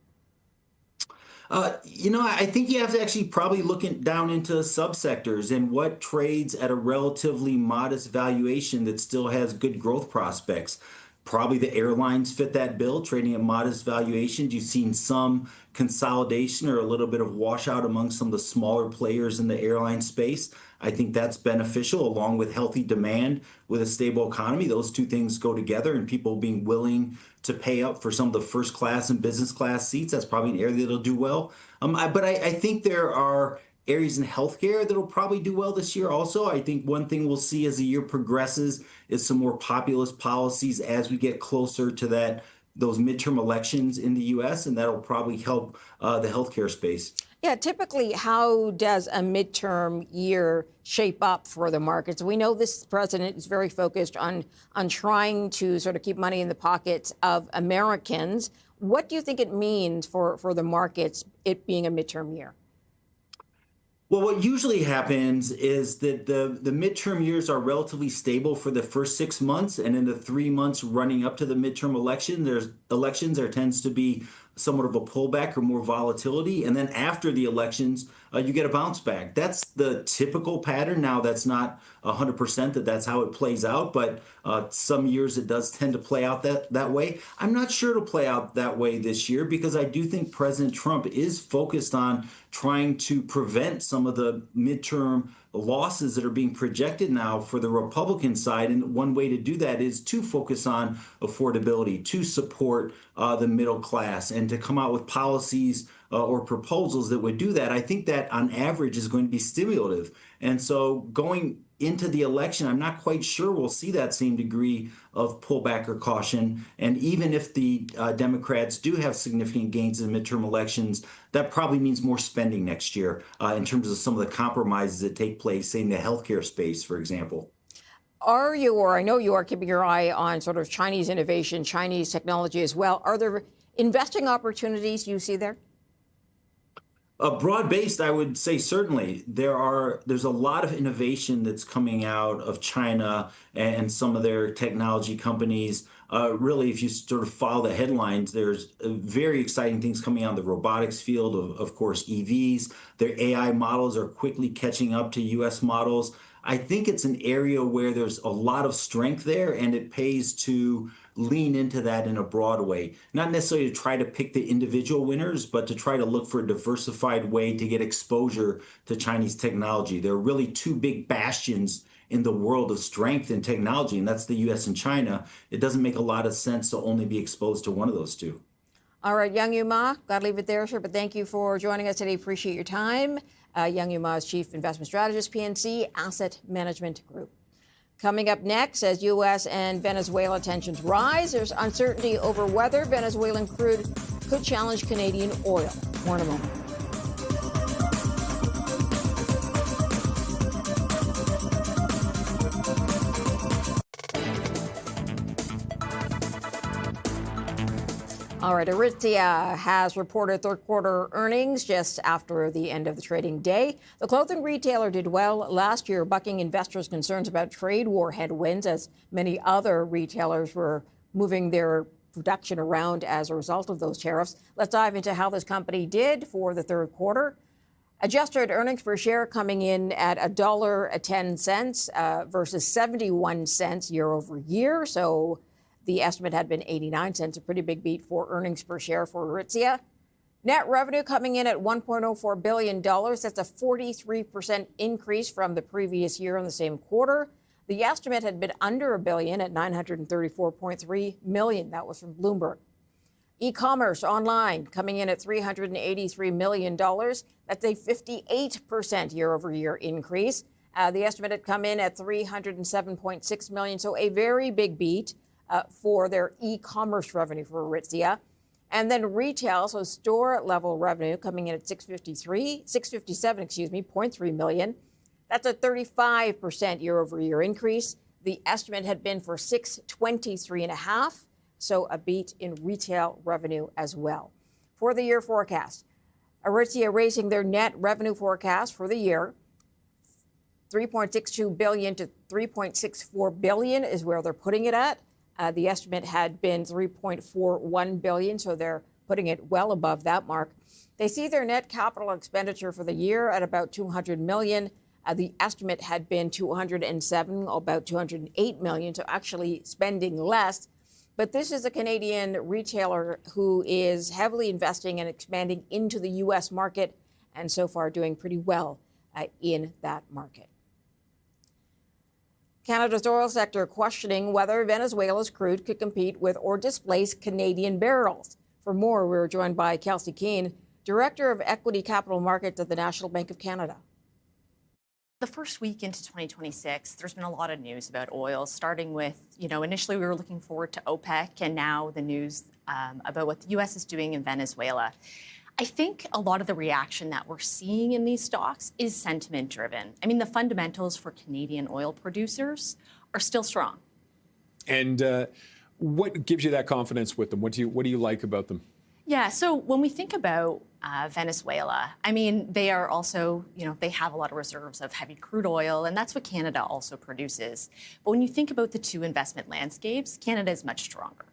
S8: I think you have to actually probably look down into subsectors and what trades at a relatively modest valuation that still has good growth prospects. Probably the airlines fit that bill, trading at modest valuations. You've seen some consolidation or a little bit of washout among some of the smaller players in the airline space. I think that's beneficial, along with healthy demand with a stable economy. Those two things go together, and people being willing to pay up for some of the first class and business class seats. That's probably an area that'll do well. But I think there are areas in healthcare that'll probably do well this year also. I think one thing we'll see as the year progresses is some more populist policies as we get closer to those midterm elections in the U.S., and that'll probably help the healthcare space.
S1: Yeah, typically, how does a midterm year shape up for the markets? We know this president is very focused on trying to sort of keep money in the pockets of Americans. What do you think it means for the markets, it being a midterm year?
S8: Well, what usually happens is that the midterm years are relatively stable for the first 6 months, and in the 3 months running up to the midterm election, there tends to be somewhat of a pullback or more volatility. And then after the elections, you get a bounce back. That's the typical pattern. Now, that's not 100% that's how it plays out, but some years it does tend to play out that way. I'm not sure it'll play out that way this year, because I do think President Trump is focused on trying to prevent some of the midterm losses that are being projected now for the Republican side. And one way to do that is to focus on affordability, to support the middle class, and to come out with policies or proposals that would do that. I think that on average is going to be stimulative. And so going into the election, I'm not quite sure we'll see that same degree of pullback or caution. And even if the Democrats do have significant gains in midterm elections, that probably means more spending next year in terms of some of the compromises that take place, say, in the healthcare space, for example.
S1: Are you, or I know you are, keeping your eye on sort of Chinese innovation, Chinese technology as well? Are there investing opportunities you see there?
S8: Broad-based, I would say certainly. There's a lot of innovation that's coming out of China and some of their technology companies. Really, if you sort of follow the headlines, there's very exciting things coming out in the robotics field, of course, EVs. Their AI models are quickly catching up to U.S. models. I think it's an area where there's a lot of strength there, and it pays to lean into that in a broad way. Not necessarily to try to pick the individual winners, but to try to look for a diversified way to get exposure to Chinese technology. There are really two big bastions in the world of strength and technology, and that's the US and China, it doesn't make a lot of sense to only be exposed to one of those two.
S1: All right, Young-Yu Ma, got to leave it there, sir, but thank you for joining us today. Appreciate your time. Young-Yu Ma is Chief Investment Strategist, PNC Asset Management Group. Coming up next, as U.S. and Venezuela tensions rise, there's uncertainty over whether Venezuelan crude could challenge Canadian oil. More in a moment. All right, Aritzia has reported third quarter earnings just after the end of the trading day. The clothing retailer did well last year, bucking investors' concerns about trade war headwinds as many other retailers were moving their production around as a result of those tariffs. Let's dive into how this company did for the third quarter. Adjusted earnings per share coming in at $1.10 versus 71 cents year over year. So the estimate had been 89 cents, a pretty big beat for earnings per share for Aritzia. Net revenue coming in at $1.04 billion. That's a 43% increase from the previous year in the same quarter. The estimate had been under $1 billion at $934.3 million. That was from Bloomberg. E-commerce online coming in at $383 million. That's a 58% year-over-year increase. The estimate had come in at $307.6 million, so a very big beat for their e-commerce revenue for Aritzia. And then retail, so store level revenue coming in at $657.3 million. That's a 35% year over year increase. The estimate had been for $623.5, so a beat in retail revenue as well. For the year forecast, Aritzia raising their net revenue forecast for the year. $3.62 billion to $3.64 billion is where they're putting it at. The estimate had been $3.41 billion, so they're putting it well above that mark. They see their net capital expenditure for the year at about $200 million. The estimate had been $207, about $208 million, so actually spending less. But this is a Canadian retailer who is heavily investing and expanding into the U.S. market, and so far doing pretty well in that market. Canada's oil sector questioning whether Venezuela's crude could compete with or displace Canadian barrels. For more, we're joined by Kelsey Keane, Director of Equity Capital Markets at the National Bank of Canada.
S9: The first week into 2026, there's been a lot of news about oil, starting with, initially we were looking forward to OPEC, and now the news about what the U.S. is doing in Venezuela. I think a lot of the reaction that we're seeing in these stocks is sentiment driven. I mean, the fundamentals for Canadian oil producers are still strong.
S5: And what gives you that confidence with them? What do you like about them?
S9: Yeah, so when we think about Venezuela, I mean, they are also, they have a lot of reserves of heavy crude oil, and that's what Canada also produces. But when you think about the two investment landscapes, Canada is much stronger.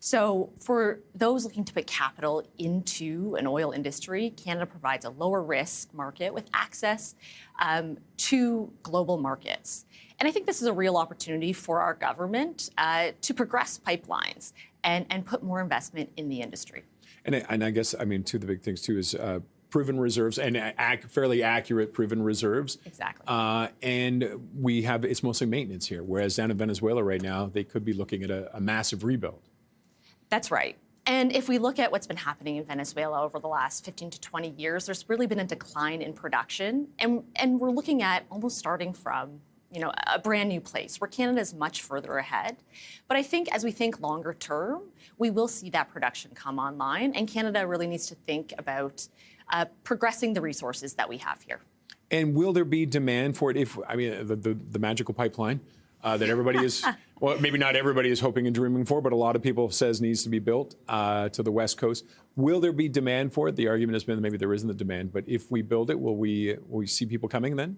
S9: So for those looking to put capital into an oil industry, Canada provides a lower risk market with access to global markets. And I think this is a real opportunity for our government to progress pipelines and put more investment in the industry.
S5: And I guess, two of the big things too is proven reserves and fairly accurate proven reserves.
S9: Exactly.
S5: And it's mostly maintenance here, whereas down in Venezuela right now, they could be looking at a massive rebuild.
S9: That's right. And if we look at what's been happening in Venezuela over the last 15 to 20 years, there's really been a decline in production. And we're looking at almost starting from, a brand new place where Canada is much further ahead. But I think as we think longer term, we will see that production come online. And Canada really needs to think about progressing the resources that we have here.
S5: And will there be demand for it the magical pipeline that everybody is, well, maybe not everybody is hoping and dreaming for, but a lot of people says needs to be built to the West Coast. Will there be demand for it? The argument has been that maybe there isn't the demand, but if we build it, will we see people coming then?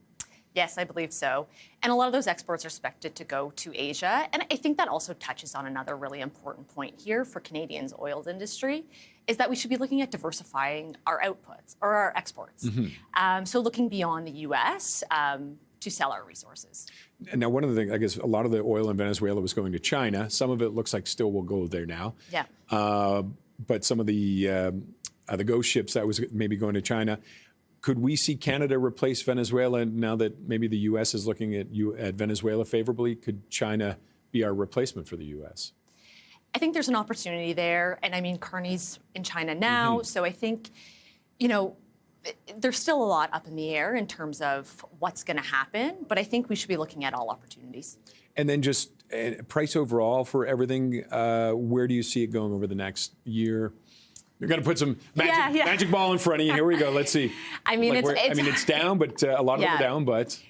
S9: Yes, I believe so. And a lot of those exports are expected to go to Asia. And I think that also touches on another really important point here for Canadians' oil industry, is that we should be looking at diversifying our outputs or our exports. Mm-hmm. So looking beyond the U.S. To sell our resources.
S5: Now, one of the things, I guess a lot of the oil in Venezuela was going to China. Some of it looks like still will go there now.
S9: Yeah.
S5: But some of the ghost ships that was maybe going to China, Could we see Canada replace Venezuela now that maybe the U.S. is looking at Venezuela favorably? Could China be our replacement for the U.S.?
S9: I think there's an opportunity there. And I mean, Kearney's in China now. So I think, you know, there's still a lot up in the air in terms of what's going to happen. But I think we should be looking at all opportunities. And
S5: then just price overall for everything. Where do you see it going over the next year? You're going to put some magic ball in front of you. Here we go. Let's see.
S9: I mean,
S5: it's down, but a lot of them are down. But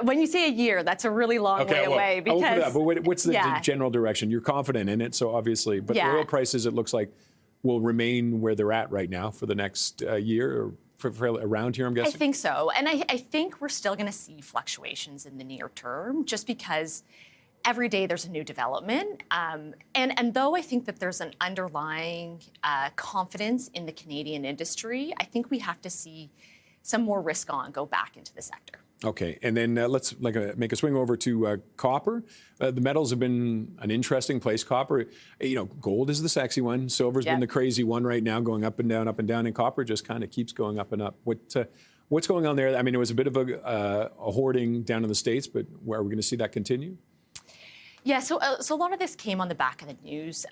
S9: when you say a year, that's a really long way away.
S5: I'll open it up. But what's the general direction? You're confident in it, so obviously. But oil prices, it looks like, will remain where they're at right now for the next year or for around here, I'm guessing?
S9: I think so. And I think we're still going to see fluctuations in the near term just because every day there's a new development. And though I think that there's an underlying confidence in the Canadian industry, I think we have to see some more risk on go back into the sector.
S5: Okay, and then let's make a swing over to copper. The metals have been an interesting place. Copper, gold is the sexy one. Silver's been the crazy one right now, going up and down, and copper just kind of keeps going up and up. What's going on there? I mean, it was a bit of a hoarding down in the States, but are we going to see that continue?
S9: Yeah, so a lot of this came on the back of the news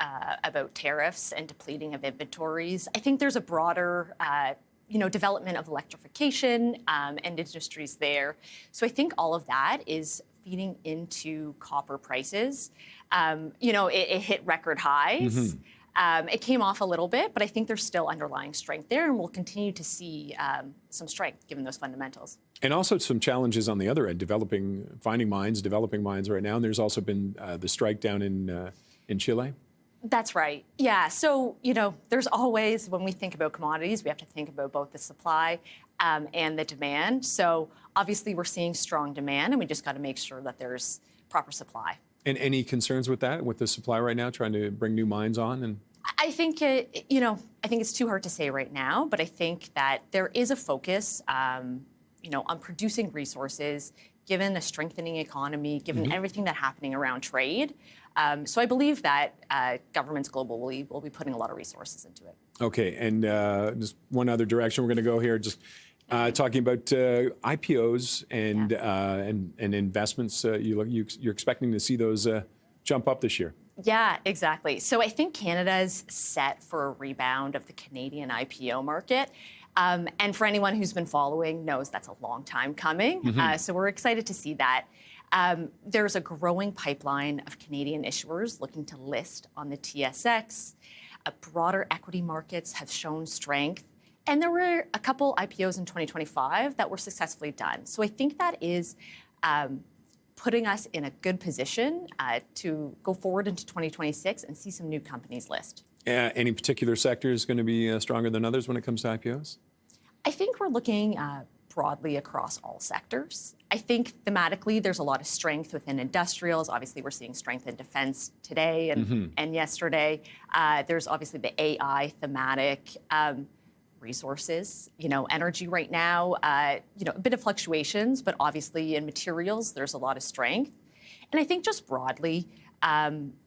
S9: about tariffs and depleting of inventories. I think there's a broader development of electrification and industries there. So I think all of that is feeding into copper prices. It hit record highs. It came off a little bit, but I think there's still underlying strength there, and we'll continue to see some strength given those fundamentals.
S5: And also some challenges on the other end, developing mines right now. And there's also been the strike down in Chile.
S9: That's right. Yeah. So, there's always, when we think about commodities, we have to think about both the supply and the demand. So obviously we're seeing strong demand, and we just got to make sure that there's proper supply. And
S5: any concerns with that, with the supply right now, trying to bring new mines on? And
S9: I think, I think it's too hard to say right now, but I think that there is a focus, on producing resources, given a strengthening economy, given everything that's happening around trade. So I believe that governments globally will be putting a lot of resources into it.
S5: Okay, and just one other direction we're going to go here, just talking about IPOs and investments. You're expecting to see those jump up this year.
S9: Yeah, exactly. So I think Canada's set for a rebound of the Canadian IPO market. And for anyone who's been following knows that's a long time coming. So we're excited to see that. There's a growing pipeline of Canadian issuers looking to list on the TSX. Broader equity markets have shown strength. And there were a couple IPOs in 2025 that were successfully done. So I think that is putting us in a good position to go forward into 2026 and see some new companies list.
S5: Any particular sector is going to be stronger than others when it comes to IPOs?
S9: I think we're looking broadly across all sectors. I think thematically there's a lot of strength within industrials. Obviously, we're seeing strength in defense today and yesterday. There's obviously the AI thematic. Resources, energy right now, a bit of fluctuations, but obviously in materials, there's a lot of strength. And I think just broadly,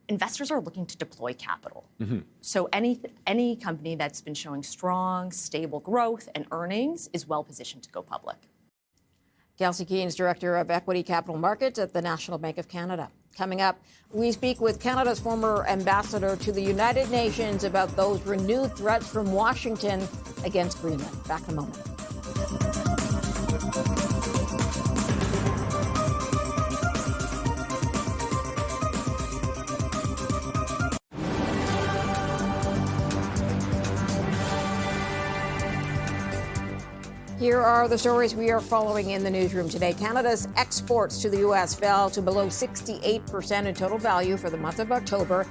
S9: investors are looking to deploy capital. So any company that's been showing strong, stable growth and earnings is well positioned to go public.
S1: Kelsey Keen's Director of Equity Capital Markets at the National Bank of Canada. Coming up, we speak with Canada's former ambassador to the United Nations about those renewed threats from Washington against Greenland. Back in a moment. Here are the stories we are following in the newsroom today. Canada's exports to the U.S. fell to below 68% in total value for the month of October,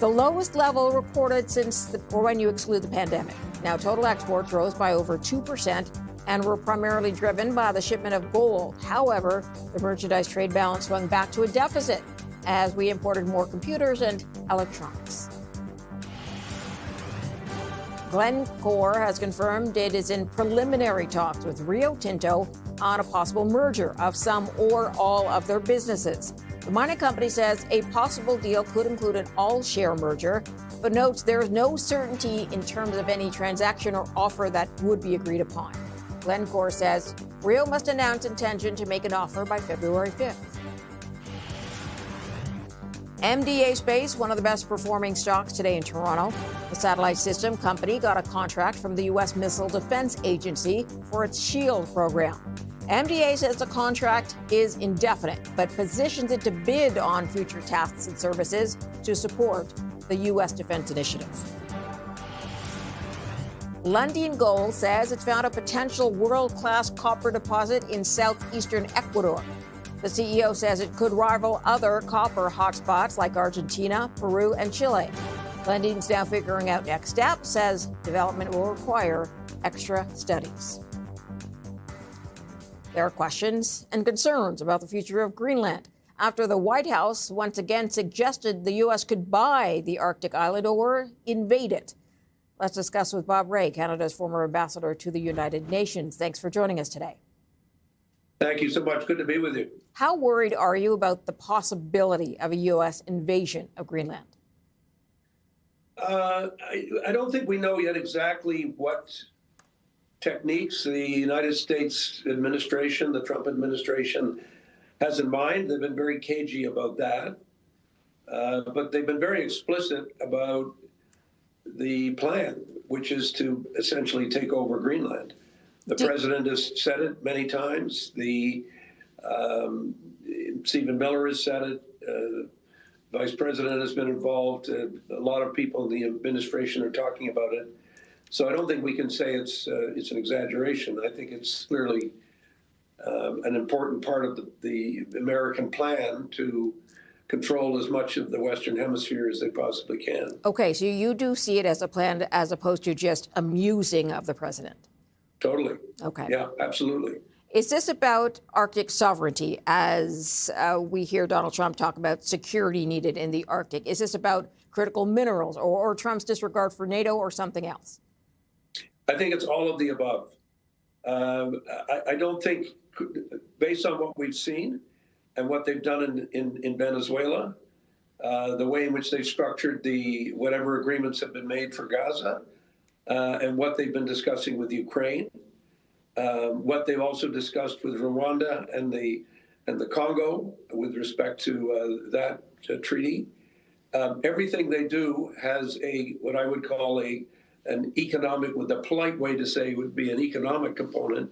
S1: the lowest level recorded since when you exclude the pandemic. Now, total exports rose by over 2% and were primarily driven by the shipment of gold. However, the merchandise trade balance swung back to a deficit as we imported more computers and electronics. Glencore has confirmed it is in preliminary talks with Rio Tinto on a possible merger of some or all of their businesses. The mining company says a possible deal could include an all-share merger, but notes there is no certainty in terms of any transaction or offer that would be agreed upon. Glencore says Rio must announce intention to make an offer by February 5th. MDA Space, one of the best performing stocks today in Toronto. The satellite system company got a contract from the U.S. Missile Defense Agency for its SHIELD program. MDA says the contract is indefinite, but positions it to bid on future tasks and services to support the U.S. defense initiative. Lundin Gold says it's found a potential world-class copper deposit in southeastern Ecuador. The CEO says it could rival other copper hotspots like Argentina, Peru, and Chile. Lundin's now figuring out next steps, says development will require extra studies. There are questions and concerns about the future of Greenland after the White House once again suggested the U.S. could buy the Arctic island or invade it. Let's discuss with Bob Ray, Canada's former ambassador to the United Nations. Thanks for joining us today.
S10: Thank you so much. Good to be with you.
S1: How worried are you about the possibility of a U.S. invasion of Greenland?
S10: I don't think we know yet exactly what techniques the United States administration, the Trump administration, has in mind. They've been very cagey about that, but they've been very explicit about the plan, which is to essentially take over Greenland. The president has said it many times. Stephen Miller has said it. Vice President has been involved. A lot of people in the administration are talking about it. So I don't think we can say it's an exaggeration. I think it's clearly an important part of the American plan to control as much of the Western Hemisphere as they possibly can.
S1: Okay, so you do see it as a plan as opposed to just a musing of the president?
S10: Totally.
S1: Okay.
S10: Yeah, absolutely.
S1: Is this about Arctic sovereignty, as we hear Donald Trump talk about security needed in the Arctic? Is this about critical minerals or Trump's disregard for NATO or something else?
S10: I think it's all of the above. I don't think, based on what we've seen and what they've done in Venezuela, the way in which they've structured whatever agreements have been made for Gaza, and what they've been discussing with Ukraine, what they've also discussed with Rwanda and the Congo with respect to that treaty. Everything they do has what I would call an economic, with a polite way to say would be an economic component.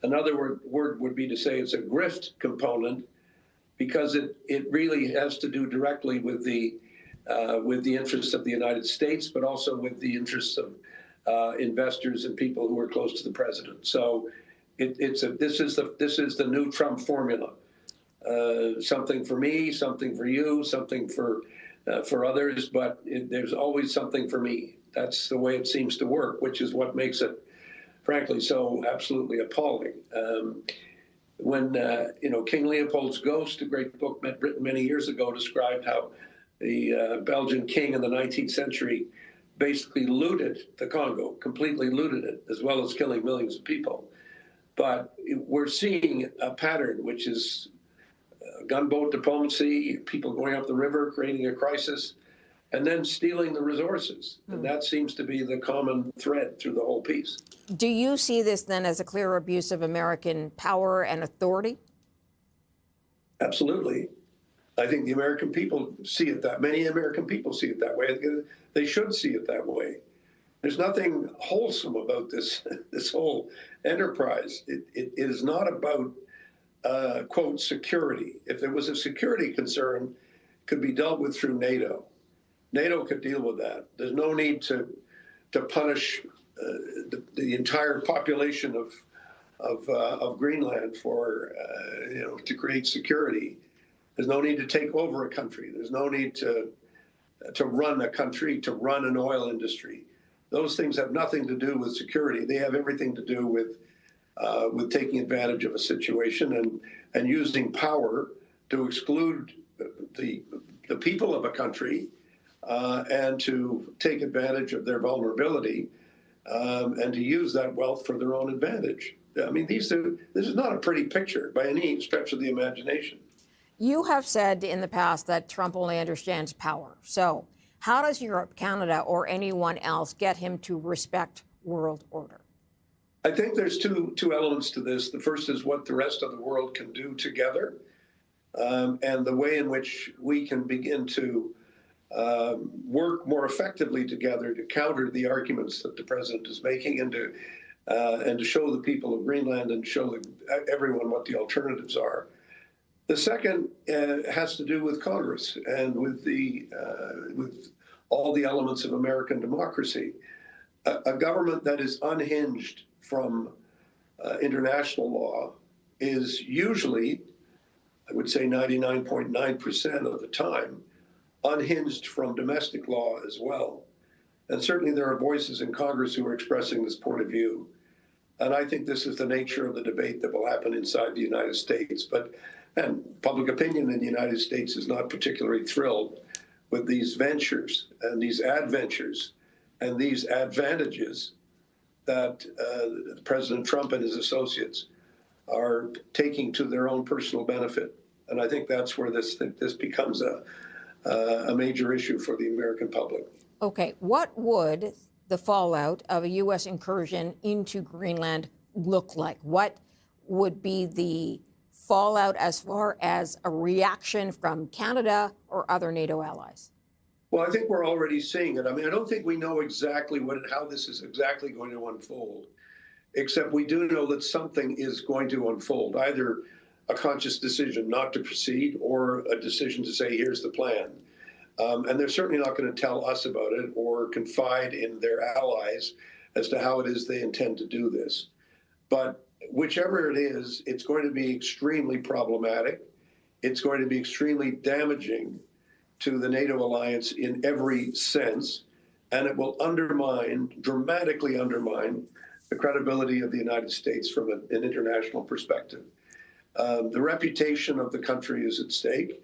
S10: Another word would be to say it's a grift component, because it really has to do directly with the interests of the United States, but also with the interests of investors and people who are close to the president. So this is the new Trump formula. Something for me, something for you, something for others, but there's always something for me. That's the way it seems to work, which is what makes it, frankly, so absolutely appalling. When King Leopold's Ghost, a great book written many years ago, described how the Belgian king in the 19th century basically looted the Congo, completely looted it, as well as killing millions of people. But we're seeing a pattern, which is gunboat diplomacy, people going up the river, creating a crisis, and then stealing the resources. And that seems to be the common thread through the whole piece.
S1: Do you see this then as a clear abuse of American power and authority?
S10: Absolutely. I think the American people see it many American people see it that way. They should see it that way. There's nothing wholesome about this whole enterprise. It is not about, quote, security. If there was a security concern, it could be dealt with through NATO. NATO could deal with that. There's no need to punish the entire population of Greenland to create security. There's no need to take over a country. There's no need to run a country, to run an oil industry. Those things have nothing to do with security. They have everything to do with taking advantage of a situation and using power to exclude the people of a country and to take advantage of their vulnerability and to use that wealth for their own advantage. I mean, this is not a pretty picture by any stretch of the imagination.
S1: You have said in the past that Trump only understands power. So how does Europe, Canada, or anyone else get him to respect world order?
S10: I think there's two elements to this. The first is what the rest of the world can do together, and the way in which we can begin to work more effectively together to counter the arguments that the president is making, and to show the people of Greenland and show everyone what the alternatives are. The second has to do with Congress and with all the elements of American democracy. A government that is unhinged from international law is usually, I would say 99.9% of the time, unhinged from domestic law as well. And certainly there are voices in Congress who are expressing this point of view. And I think this is the nature of the debate that will happen inside the United States. And public opinion in the United States is not particularly thrilled with these ventures and these adventures and these advantages that President Trump and his associates are taking to their own personal benefit. And I think that's where this becomes a major issue for the American public.
S1: Okay, what would the fallout of a U.S. incursion into Greenland look like? What would be the fallout as far as a reaction from Canada or other NATO allies?
S10: Well, I think we're already seeing it. I mean, I don't think we know exactly how this is exactly going to unfold, except we do know that something is going to unfold, either a conscious decision not to proceed or a decision to say, here's the plan. And they're certainly not going to tell us about it or confide in their allies as to how it is they intend to do this. But whichever it is, it's going to be extremely problematic. It's going to be extremely damaging to the NATO alliance in every sense, and it will dramatically undermine the credibility of the United States from an international perspective. The reputation of the country is at stake,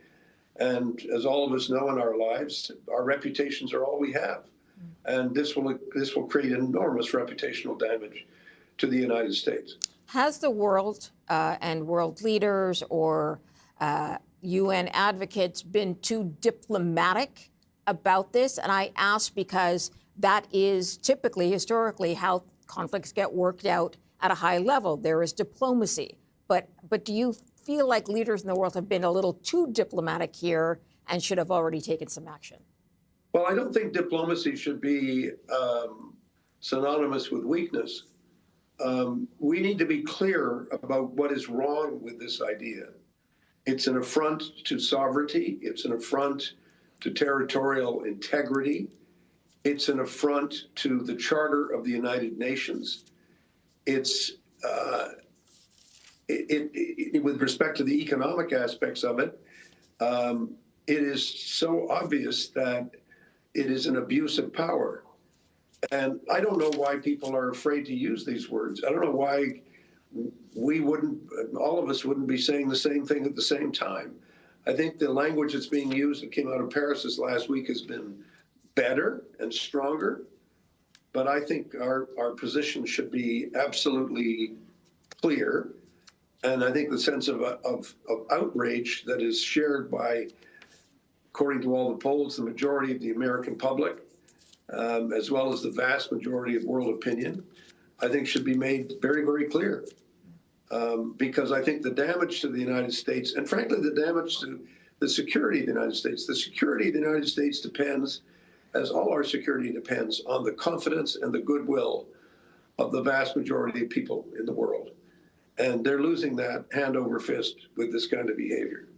S10: and as all of us know in our lives, our reputations are all we have, and this will create enormous reputational damage to the United States.
S1: Has the world and world leaders or UN advocates been too diplomatic about this? And I ask because that is typically, historically, how conflicts get worked out at a high level. There is diplomacy. But do you feel like leaders in the world have been a little too diplomatic here and should have already taken some action?
S10: Well, I don't think diplomacy should be synonymous with weakness. We need to be clear about what is wrong with this idea. It's an affront to sovereignty. It's an affront to territorial integrity. It's an affront to the Charter of the United Nations. It's with respect to the economic aspects of it, it is so obvious that it is an abuse of power. And I don't know why people are afraid to use these words. I don't know why all of us wouldn't be saying the same thing at the same time. I think the language that's being used that came out of Paris this last week has been better and stronger. But I think our position should be absolutely clear. And I think the sense of outrage that is shared by, according to all the polls, the majority of the American public, as well as the vast majority of world opinion, I think should be made very, very clear. Because I think the damage to the United States, and frankly, the damage to the security of the United States, the security of the United States depends, as all our security depends, on the confidence and the goodwill of the vast majority of people in the world. And they're losing that hand over fist with this kind of behavior.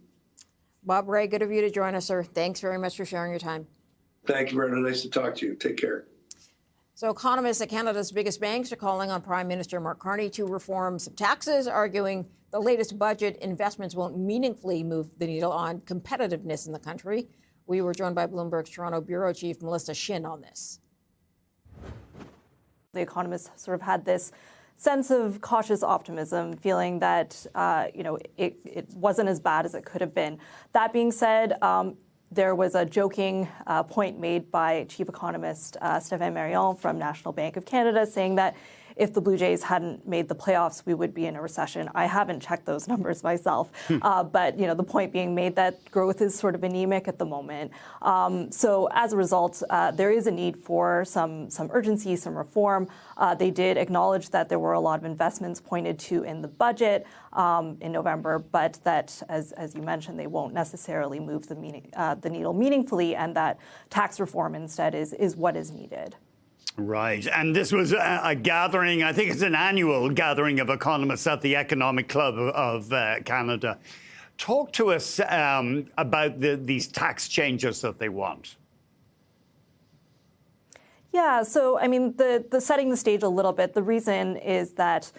S1: Bob Ray, good of you to join us, sir. Thanks very much for sharing your time.
S10: Thank you, Brenda. Nice to talk to you. Take care.
S1: So economists at Canada's biggest banks are calling on Prime Minister Mark Carney to reform some taxes, arguing the latest budget investments won't meaningfully move the needle on competitiveness in the country. We were joined by Bloomberg's Toronto bureau chief, Melissa Shin, on this.
S11: The economists sort of had this sense of cautious optimism, feeling that it wasn't as bad as it could have been. That being said, there was a joking point made by chief economist Stéphane Marion from National Bank of Canada, saying that if the Blue Jays hadn't made the playoffs, we would be in a recession. I haven't checked those numbers myself, but the point being made that growth is sort of anemic at the moment. So as a result, there is a need for some urgency, some reform. They did acknowledge that there were a lot of investments pointed to in the budget in November, but that, as you mentioned, they won't necessarily move the needle meaningfully, and that tax reform instead is what is needed.
S3: Right. And this was a gathering, I think it's an annual gathering of economists at the Economic Club of Canada. Talk to us about these tax changes that they want.
S11: Yeah, so I mean, the setting the stage a little bit, the reason is that,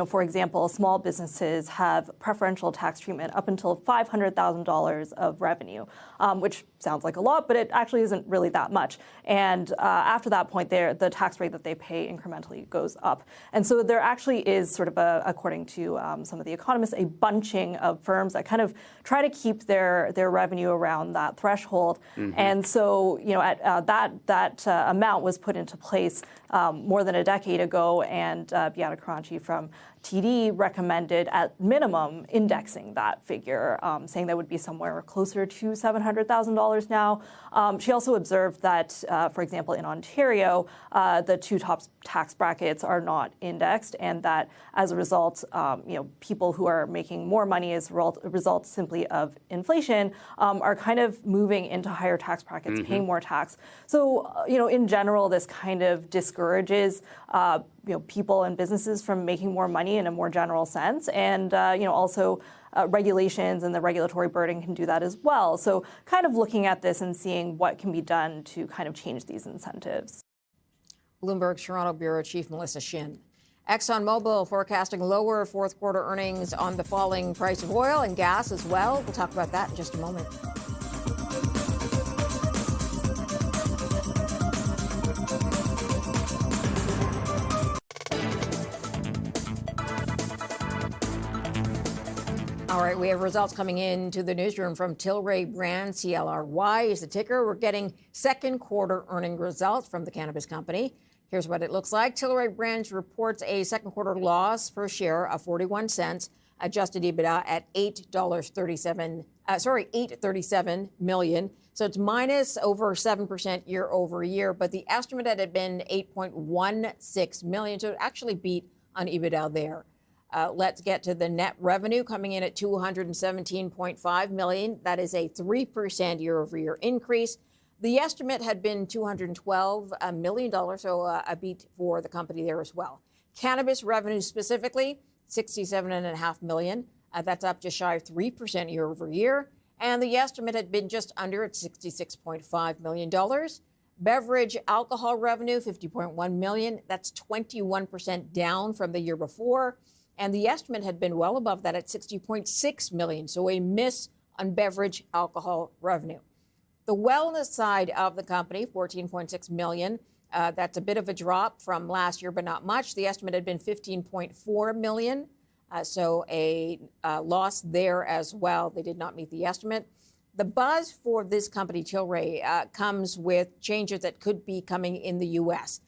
S11: for example, small businesses have preferential tax treatment up until $500,000 of revenue, which sounds like a lot, but it actually isn't really that much. And after that point, the tax rate that they pay incrementally goes up. And so there actually is sort of according to some of the economists, a bunching of firms that kind of try to keep their revenue around that threshold. And so, that amount was put into place more than a decade ago, and Biana Karanchi from TD recommended at minimum indexing that figure, saying that would be somewhere closer to $700,000 now. She also observed that, for example, in Ontario, the two top tax brackets are not indexed, and that as a result, people who are making more money as a result simply of inflation are kind of moving into higher tax brackets, paying more tax. So, in general, this kind of discourages people and businesses from making more money in a more general sense, and also regulations and the regulatory burden can do that as well. So kind of looking at this and seeing what can be done to kind of change these incentives.
S1: Bloomberg's Toronto Bureau Chief Melissa Shin. ExxonMobil forecasting lower fourth quarter earnings on the falling price of oil and gas as well. We'll talk about that in just a moment. All right, we have results coming into the newsroom from Tilray Brands. TLRY is the ticker. We're getting second quarter earning results from the cannabis company. Here's what it looks like. Tilray Brands reports a second quarter loss per share of 41 cents, adjusted EBITDA at $837 million. So it's minus over 7% year over year, but the estimate had been 8.16 million. So it actually beat on EBITDA there. Let's get to the net revenue coming in at $217.5 million. That is a 3% year over year increase. The estimate had been $212 million, so a beat for the company there as well. Cannabis revenue specifically, $67.5 million. That's up just shy of 3% year over year. And the estimate had been just under at $66.5 million. Beverage alcohol revenue, $50.1 million. That's 21% down from the year before. And the estimate had been well above that at $60.6 million. So a miss on beverage alcohol revenue. The wellness side of the company, $14.6 million. That's a bit of a drop from last year, but not much. The estimate had been $15.4 million. So a loss there as well. They did not meet the estimate. The buzz for this company, Tilray, comes with changes that could be coming in the U.S.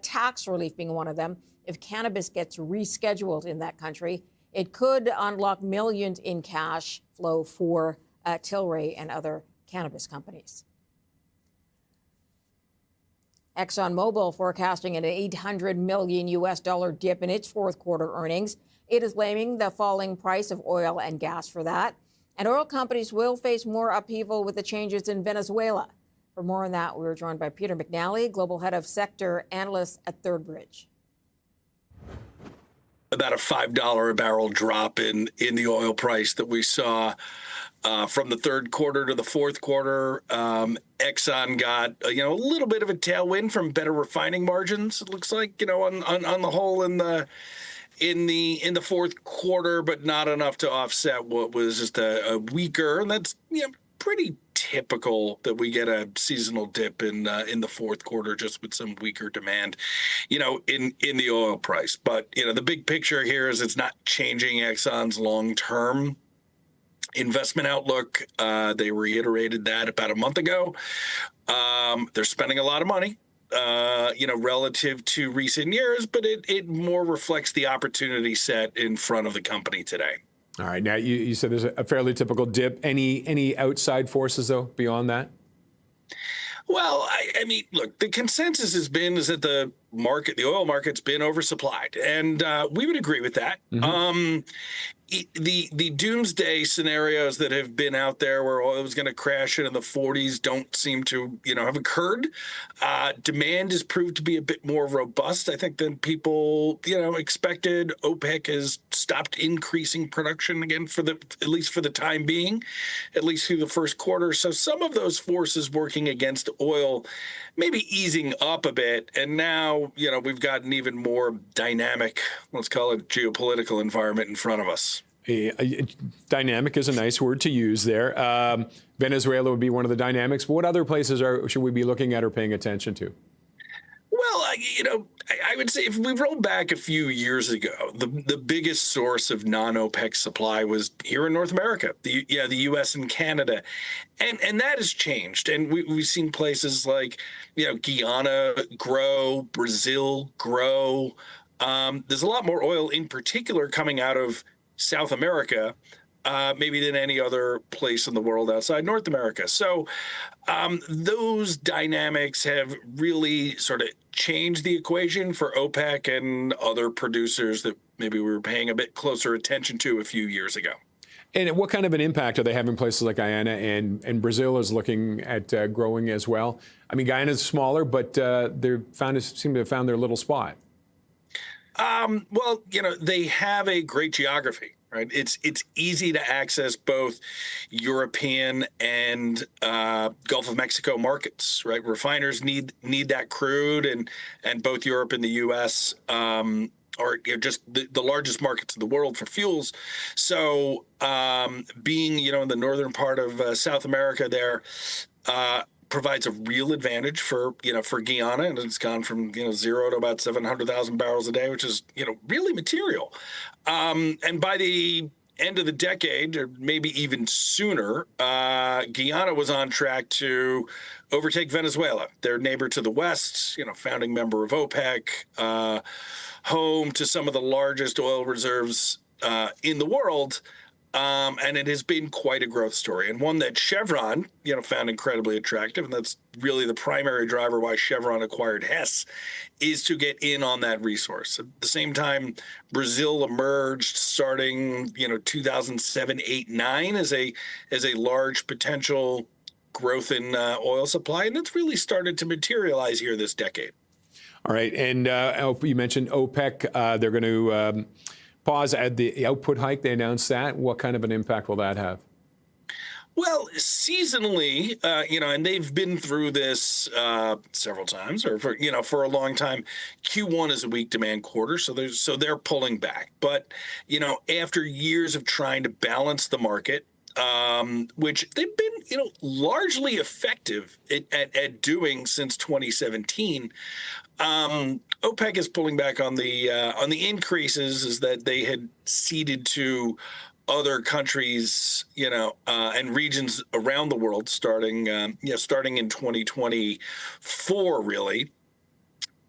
S1: Tax relief being one of them. If cannabis gets rescheduled in that country, it could unlock millions in cash flow for Tilray and other cannabis companies. ExxonMobil forecasting an $800 million dip in its fourth quarter earnings. It is blaming the falling price of oil and gas for that. And oil companies will face more upheaval with the changes in Venezuela. For more on that, we're joined by Peter McNally, Global Head of Sector Analyst at Third Bridge.
S12: About a $5 a barrel drop in the oil price that we saw from the third quarter to the fourth quarter. Exxon got a little bit of a tailwind from better refining margins. It looks like on the whole in the fourth quarter, but not enough to offset what was just a weaker. And that's pretty typical that we get a seasonal dip in the fourth quarter, just with some weaker demand, in the oil price. But the big picture here is it's not changing Exxon's long-term investment outlook. They reiterated that about a month ago. They're spending a lot of money. relative to recent years, but it more reflects the opportunity set in front of the company today.
S5: All right. Now, you said there's a fairly typical dip. Any outside forces, though, beyond that?
S12: Well, I mean, look, the consensus is that the oil market's been oversupplied, and we would agree with that. Mm-hmm. The doomsday scenarios that have been out there where oil was going to crash into the 40s don't seem to, have occurred. Demand has proved to be a bit more robust, I think, than people, expected. OPEC has stopped increasing production again at least for the time being, at least through the first quarter. So some of those forces working against oil maybe easing up a bit. And now, we've got an even more dynamic, let's call it geopolitical environment in front of us.
S5: Dynamic is a nice word to use there. Venezuela would be one of the dynamics. But what other places should we be looking at or paying attention to?
S12: Well, I would say if we roll back a few years ago, the biggest source of non-OPEC supply was here in North America, the U.S. and Canada, and that has changed. And we've seen places like Guyana grow, Brazil grow. There's a lot more oil, in particular, coming out of South America, maybe than any other place in the world outside North America. So those dynamics have really sort of changed the equation for OPEC and other producers that maybe we were paying a bit closer attention to a few years ago.
S5: And what kind of an impact are they having in places like Guyana and Brazil is looking at growing as well? I mean, Guyana's smaller, but seem to have found their little spot.
S12: Well, they have a great geography, right? It's easy to access both European and Gulf of Mexico markets, right? Refiners need that crude, and both Europe and the U.S. Are just the largest markets in the world for fuels. So being, in the northern part of South America there, provides a real advantage for Guyana, and it's gone from 0 to about 700,000 barrels a day, which is really material. And by the end of the decade, or maybe even sooner, Guyana was on track to overtake Venezuela, their neighbor to the west, founding member of OPEC, home to some of the largest oil reserves in the world. And it has been quite a growth story, and one that Chevron, found incredibly attractive. And that's really the primary driver why Chevron acquired Hess, is to get in on that resource. At the same time, Brazil emerged starting, 2007, 8, 9 as a large potential growth in oil supply. And that's really started to materialize here this decade.
S5: All right. And you mentioned OPEC. They're going to pause at the output hike. They announced that. What kind of an impact will that have?
S12: Well, seasonally, and they've been through this several times, or for a long time. Q1 is a weak demand quarter, so they're pulling back. But after years of trying to balance the market, which they've been largely effective at doing since 2017. OPEC is pulling back on the increases is that they had ceded to other countries, and regions around the world starting in 2024, really.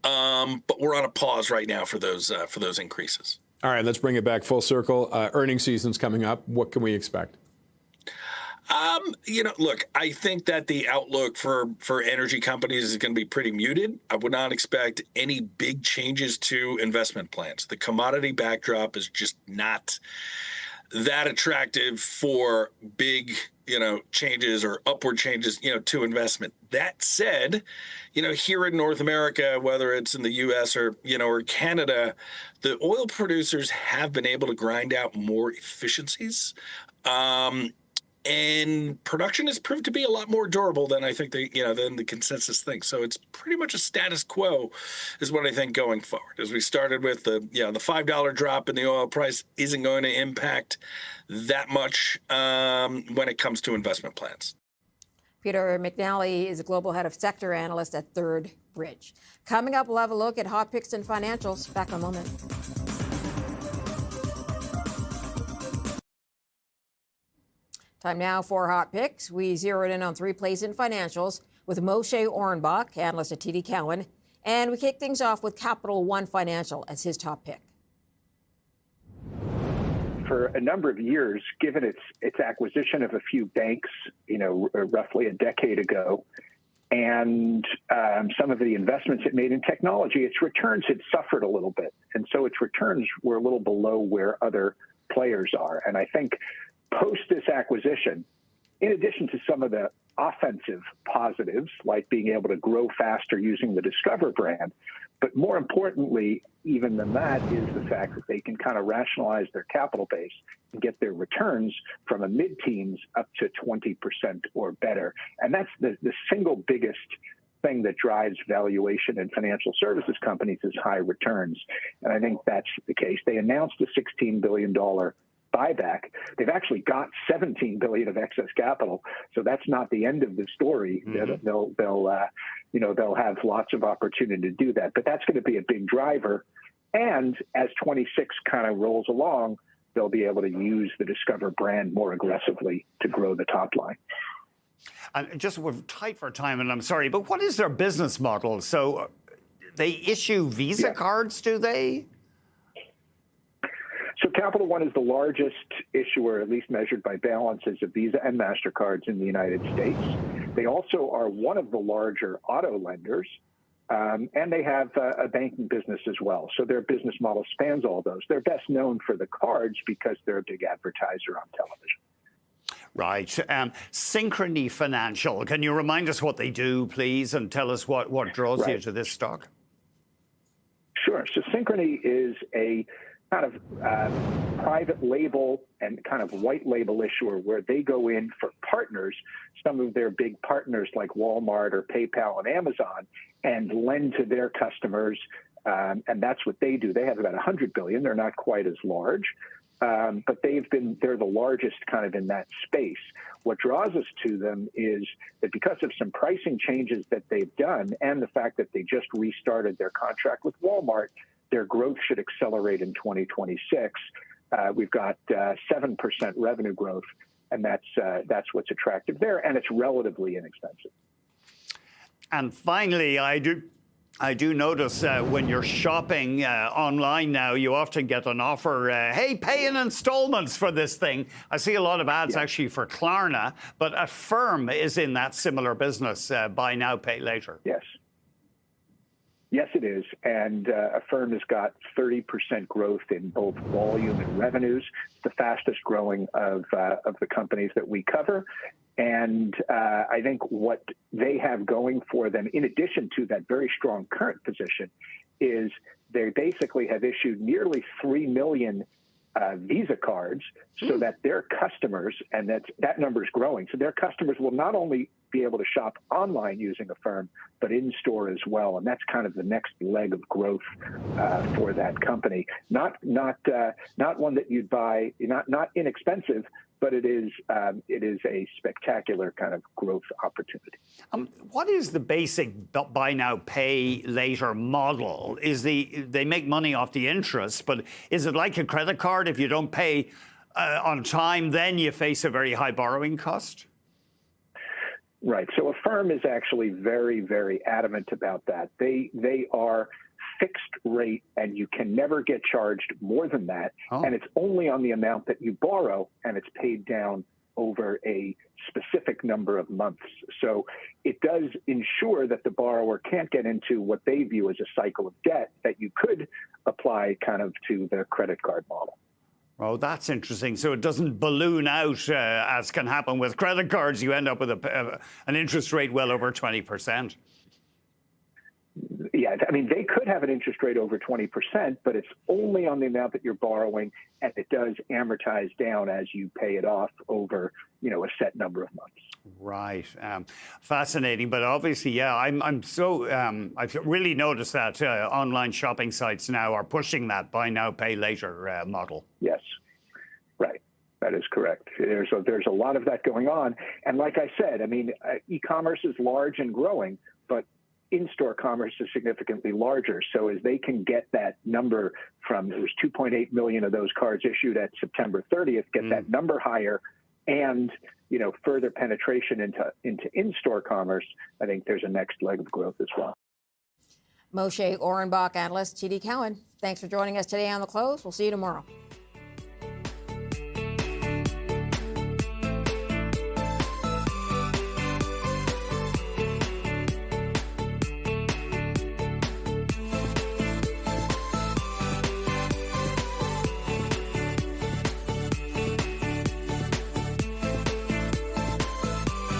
S12: But we're on a pause right now for those increases.
S5: All right, let's bring it back full circle. Earnings season's coming up. What can we expect?
S12: Look, I think that the outlook for energy companies is going to be pretty muted. I would not expect any big changes to investment plans. The commodity backdrop is just not that attractive for big, changes or upward changes, to investment. That said, here in North America, whether it's in the U.S. or Canada, the oil producers have been able to grind out more efficiencies. And production has proved to be a lot more durable than I think than the consensus thinks. So it's pretty much a status quo is what I think going forward. As we started with the $5 drop in the oil price isn't going to impact that much when it comes to investment plans.
S1: Peter McNally is a global head of sector analyst at Third Bridge. Coming up, we'll have a look at hot picks and financials. Back in a moment. Time now for Hot Picks. We zeroed in on three plays in financials with Moshe Orenbach, analyst at TD Cowen. And we kick things off with Capital One Financial as his top pick.
S13: For a number of years, given its acquisition of a few banks, roughly a decade ago, and some of the investments it made in technology, its returns had suffered a little bit. And so its returns were a little below where other players are. And I think post this acquisition, in addition to some of the offensive positives, like being able to grow faster using the Discover brand, but more importantly, even than that, is the fact that they can kind of rationalize their capital base and get their returns from a mid-teens up to 20% or better. And that's the single biggest thing that drives valuation in financial services companies is high returns. And I think that's the case. They announced a $16 billion buyback. They've actually got $17 billion of excess capital, so that's not the end of the story. Mm-hmm. They'll have lots of opportunity to do that, but that's going to be a big driver. And as 26 kind of rolls along, they'll be able to use the Discover brand more aggressively to grow the top line.
S3: And just we're tight for time, and I'm sorry, but what is their business model? So they issue Visa cards, do they?
S13: So Capital One is the largest issuer, at least measured by balances, of Visa and MasterCards in the United States. They also are one of the larger auto lenders, and they have a banking business as well. So their business model spans all those. They're best known for the cards because they're a big advertiser on television.
S3: Right. Synchrony Financial. Can you remind us what they do, please, and tell us what draws you to this stock?
S13: Sure. So Synchrony is a kind of private label and kind of white label issuer where they go in for partners, some of their big partners like Walmart or PayPal and Amazon, and lend to their customers. And that's what they do. They have about $100 billion. They're not quite as large, but they're the largest kind of in that space. What draws us to them is that because of some pricing changes that they've done and the fact that they just restarted their contract with Walmart, their growth should accelerate in 2026. We've got 7% revenue growth, and that's what's attractive there, and it's relatively inexpensive.
S3: And finally, I do notice when you're shopping online now, you often get an offer, hey, pay in installments for this thing. I see a lot of ads actually for Klarna, but Affirm is in that similar business, buy now, pay later.
S13: Yes. Yes, it is. And Affirm has got 30% growth in both volume and revenues. It's the fastest growing of the companies that we cover. And I think what they have going for them, in addition to that very strong current position, is they basically have issued nearly 3 million Visa cards so that their customers, and that number is growing, so their customers will not only be able to shop online using Affirm, but in store as well. And that's kind of the next leg of growth for that company. Not one that you'd buy, not inexpensive, but it is a spectacular kind of growth opportunity.
S3: What is the basic buy now, pay later model? They make money off the interest, but is it like a credit card? If you don't pay on time, then you face a very high borrowing cost?
S13: Right. So Affirm is actually very, very adamant about that. They are fixed rate, and you can never get charged more than that. Oh. And it's only on the amount that you borrow, and it's paid down over a specific number of months. So it does ensure that the borrower can't get into what they view as a cycle of debt that you could apply kind of to the credit card model.
S3: Oh, that's interesting. So it doesn't balloon out as can happen with credit cards. You end up with an interest rate well over 20%.
S13: Yeah, I mean, they could have an interest rate over 20%, but it's only on the amount that you're borrowing, and it does amortize down as you pay it off over, a set number of months.
S3: Right. Fascinating. But obviously, yeah, I've really noticed that online shopping sites now are pushing that buy now, pay later model.
S13: Yes. Right. That is correct. There's a lot of that going on. And like I said, I mean, e-commerce is large and growing, but in-store commerce is significantly larger. So as they can get that number from, there was 2.8 million of those cards issued at September 30th, get that number higher, and further penetration into in-store commerce, I think there's a next leg of growth as well.
S1: Moshe Orenbach, analyst, TD Cowen. Thanks for joining us today on The Close. We'll see you tomorrow.